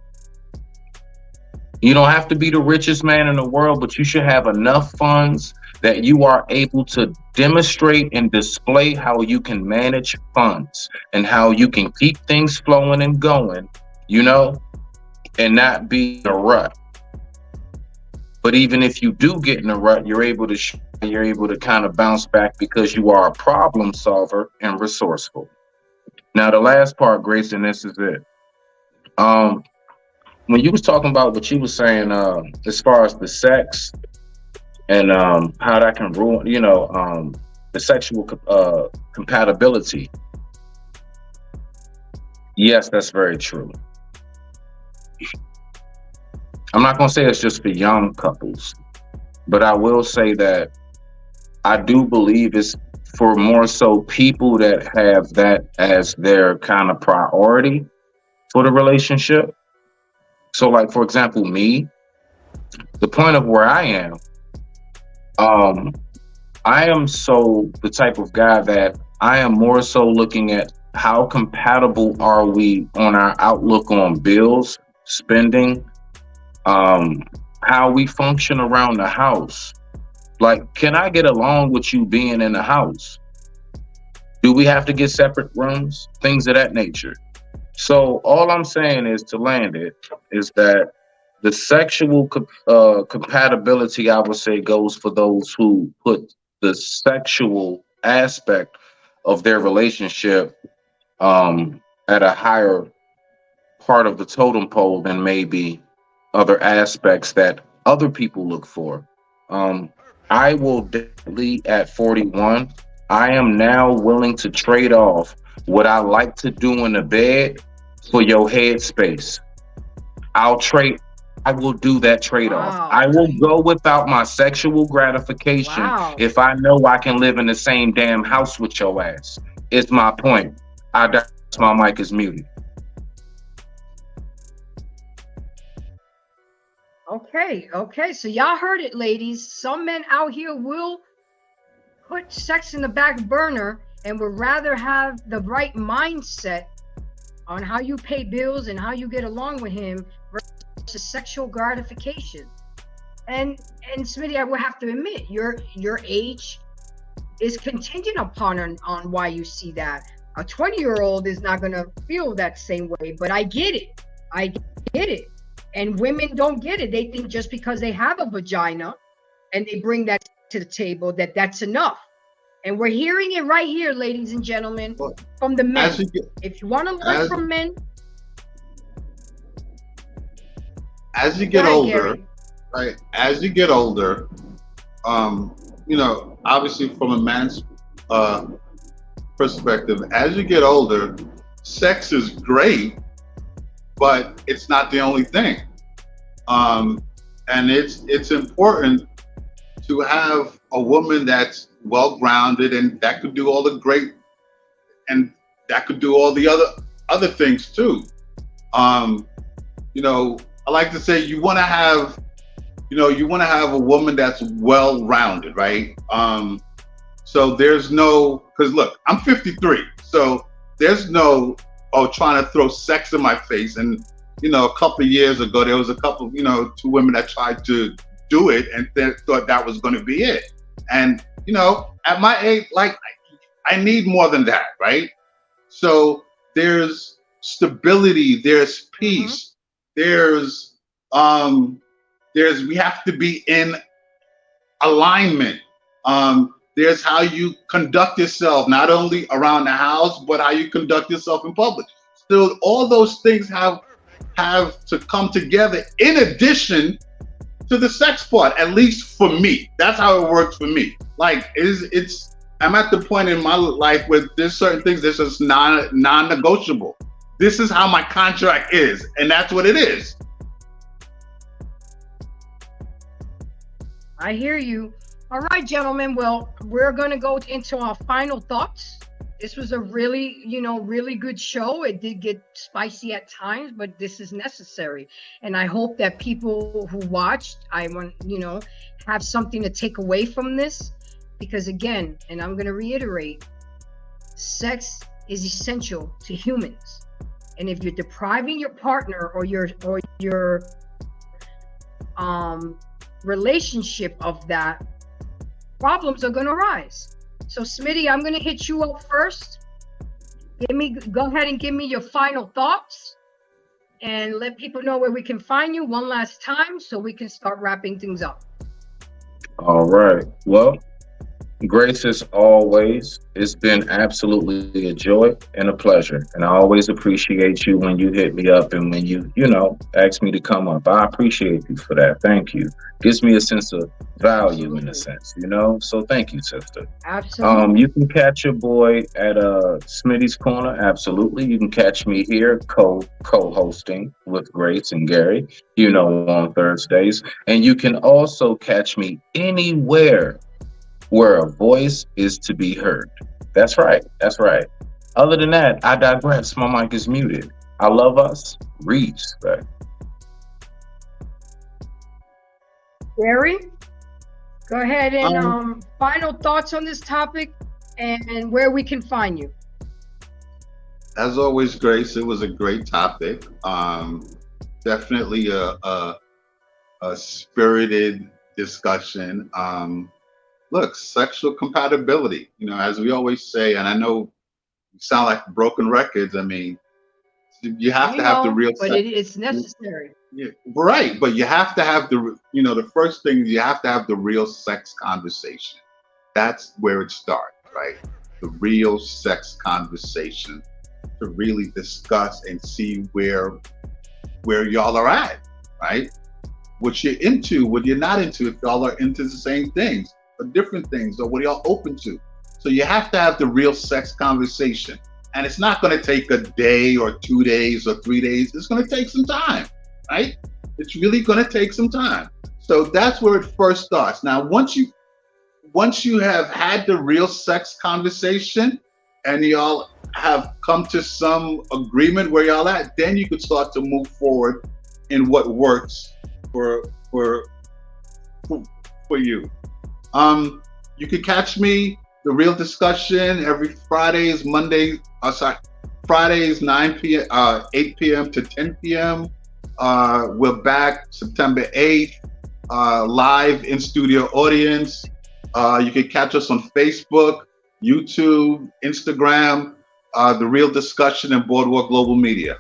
You don't have to be the richest man in the world, but you should have enough funds that you are able to demonstrate and display how you can manage funds and how you can keep things flowing and going, you know, and not be in a rut. But even if you do get in a rut, you're able to kind of bounce back because you are a problem solver and resourceful. Now, the last part, Grace, and this is it. When you was talking about what you was saying, as far as the sex and how that can ruin, the sexual compatibility. Yes, that's very true. I'm not gonna say it's just for young couples, but I will say that I do believe it's for more so people that have that as their kind of priority for the relationship. So, like for example, me, the point of where um, I am so the type of guy that I am more so looking at how compatible are we on our outlook on bills, spending, how we function around the house. Like, can I get along with you being in the house? Do we have to get separate rooms? Things of that nature. So all I'm saying is to land it is that the sexual compatibility, I would say, goes for those who put the sexual aspect of their relationship at a higher part of the totem pole than maybe other aspects that other people look for. I will definitely at 41, I am now willing to trade off what I like to do in the bed for your head space. I will do that trade-off. Wow. I will go without my sexual gratification Wow. if I know I can live in the same damn house with your ass. It's my point. My mic is muted. Okay. So y'all heard it, ladies. Some men out here will put sex in the back burner and would rather have the right mindset on how you pay bills and how you get along with him versus sexual gratification. And Smitty, I will have to admit, your age is contingent upon on why you see that. A 20-year-old is not gonna feel that same way, but I get it. And women don't get it. They think just because they have a vagina and they bring that to the table, that's enough. And we're hearing it right here, ladies and gentlemen, from the men. If you want to learn from men, as you get older, right? As you get older, obviously from a man's perspective, as you get older, sex is great, but it's not the only thing. And it's important to have a woman that's well-grounded and that could do all the great, and that could do all the other things too. I like to say you want to have a woman that's well-rounded, right? So there's no, because look, I'm 53, so there's no trying to throw sex in my face. And a couple of years ago, there was a couple, two women that tried to do it and thought that was going to be it. And at my age, like, I need more than that, right? So there's stability, there's peace, there's we have to be in alignment. There's how you conduct yourself, not only around the house, but how you conduct yourself in public. So all those things have to come together in addition to the sex part, at least for me. That's how it works for me. Like, I'm at the point in my life where there's certain things that's just non-negotiable. This is how my contract is, and that's what it is. I hear you. All right, gentlemen. Well, we're going to go into our final thoughts. This was a really, really good show. It did get spicy at times, but this is necessary. And I hope that people who watched, have something to take away from this. Because again, and I'm going to reiterate, sex is essential to humans. And if you're depriving your partner or your relationship of that, problems are going to arise. So Smitty, I'm going to hit you up first. Go ahead and give me your final thoughts and let people know where we can find you one last time so we can start wrapping things up. All right. Well, Grace, as always, it's been absolutely a joy and a pleasure. And I always appreciate you when you hit me up and when you ask me to come up. I appreciate you for that. Thank you. Gives me a sense of value in a sense, So thank you, sister. Absolutely. You can catch your boy at Smitty's Corner. Absolutely. You can catch me here co-hosting with Grace and Gary, on Thursdays. And you can also catch me anywhere where a voice is to be heard. That's right. That's right. Other than that, I digress. My mic is muted. I love us. Respect. Gary, go ahead and final thoughts on this topic and where we can find you. As always, Grace, it was a great topic. Definitely a spirited discussion. Look, sexual compatibility, as we always say, and I know we sound like broken records. I mean, you have to have the real but sex. it's necessary. Yeah, right. But you have to have the first thing, you have to have the real sex conversation. That's where it starts, right? The real sex conversation to really discuss and see where y'all are at, right? What you're into, what you're not into, if y'all are into the same things or different things, or what y'all open to. So you have to have the real sex conversation. And it's not going to take a day or 2 days or 3 days. It's going to take some time, right? It's really going to take some time. So that's where it first starts. Now, once you have had the real sex conversation and y'all have come to some agreement where y'all at, then you could start to move forward in what works for you. You can catch me, The Real Discussion, every Fridays 9 p.m., 8 p.m. to 10 p.m. We're back September 8th, live in studio audience. You can catch us on Facebook, YouTube, Instagram, The Real Discussion, and Boardwalk Global Media.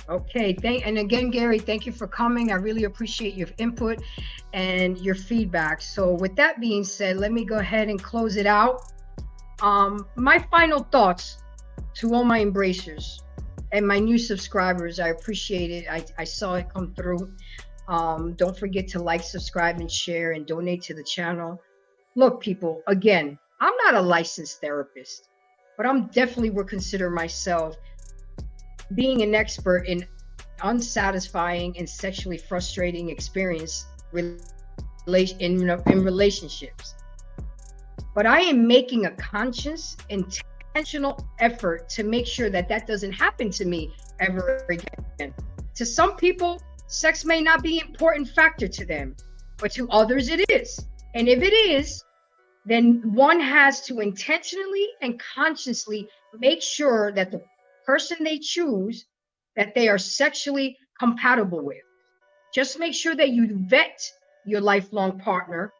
Okay, and again, Gary, thank you for coming. I really appreciate your input and your feedback. So with that being said, let me go ahead and close it out. My final thoughts to all my embracers and my new subscribers. I appreciate it. I saw it come through. Don't forget to like, subscribe, and share, and donate to the channel. Look, people, again, I'm not a licensed therapist, but I'm definitely would consider myself being an expert in unsatisfying and sexually frustrating experience in relationships. But I am making a conscious, intentional effort to make sure that doesn't happen to me ever again. To some people, sex may not be an important factor to them, but to others it is. And if it is, then one has to intentionally and consciously make sure that the person they choose, that they are sexually compatible with. Just make sure that you vet your lifelong partner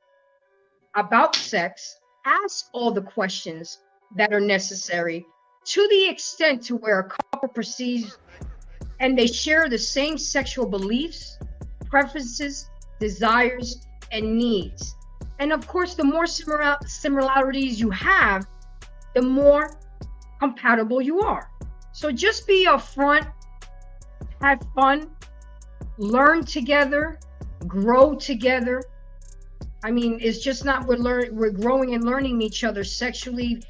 about sex. Ask all the questions that are necessary to the extent to where a couple perceives and they share the same sexual beliefs, preferences, desires, and needs. And of course, the more similarities you have, the more compatible you are. So just be upfront, have fun, learn together, grow together, I mean, it's just not we're growing and learning each other sexually,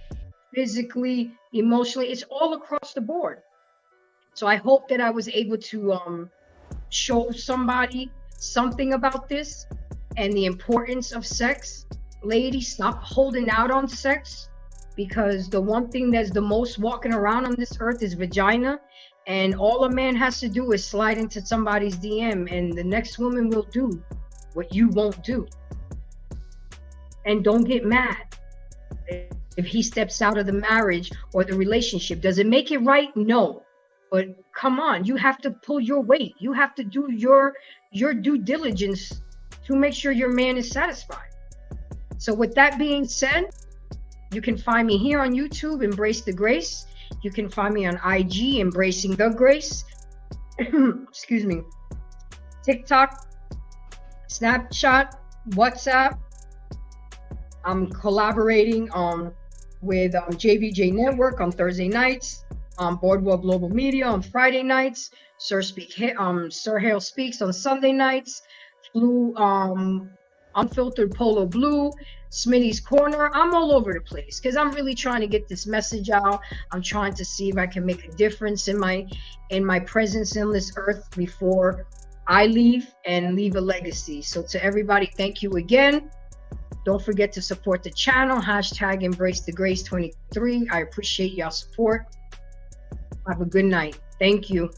physically, emotionally. It's all across the board. So I hope that I was able to show somebody something about this and the importance of sex. Ladies, stop holding out on sex, because the one thing that's the most walking around on this earth is vagina. And all a man has to do is slide into somebody's DM, and the next woman will do what you won't do. And don't get mad if he steps out of the marriage or the relationship. Does it make it right? No. But come on, you have to pull your weight. You have to do your due diligence to make sure your man is satisfied. So with that being said, you can find me here on YouTube, Embrace the Grace. You can find me on IG, Embracing the Grace. Excuse me. TikTok, Snapchat, WhatsApp. I'm collaborating with JVJ Network on Thursday nights, Boardwalk Global Media on Friday nights, Sir Hale Speaks on Sunday nights, Blue Unfiltered Polo Blue, Smitty's Corner. I'm all over the place because I'm really trying to get this message out. I'm trying to see if I can make a difference in my presence in this earth before I leave and leave a legacy. So to everybody, thank you again. Don't forget to support the channel, hashtag Embrace the Grace 23. I appreciate y'all support. Have a good night. Thank you.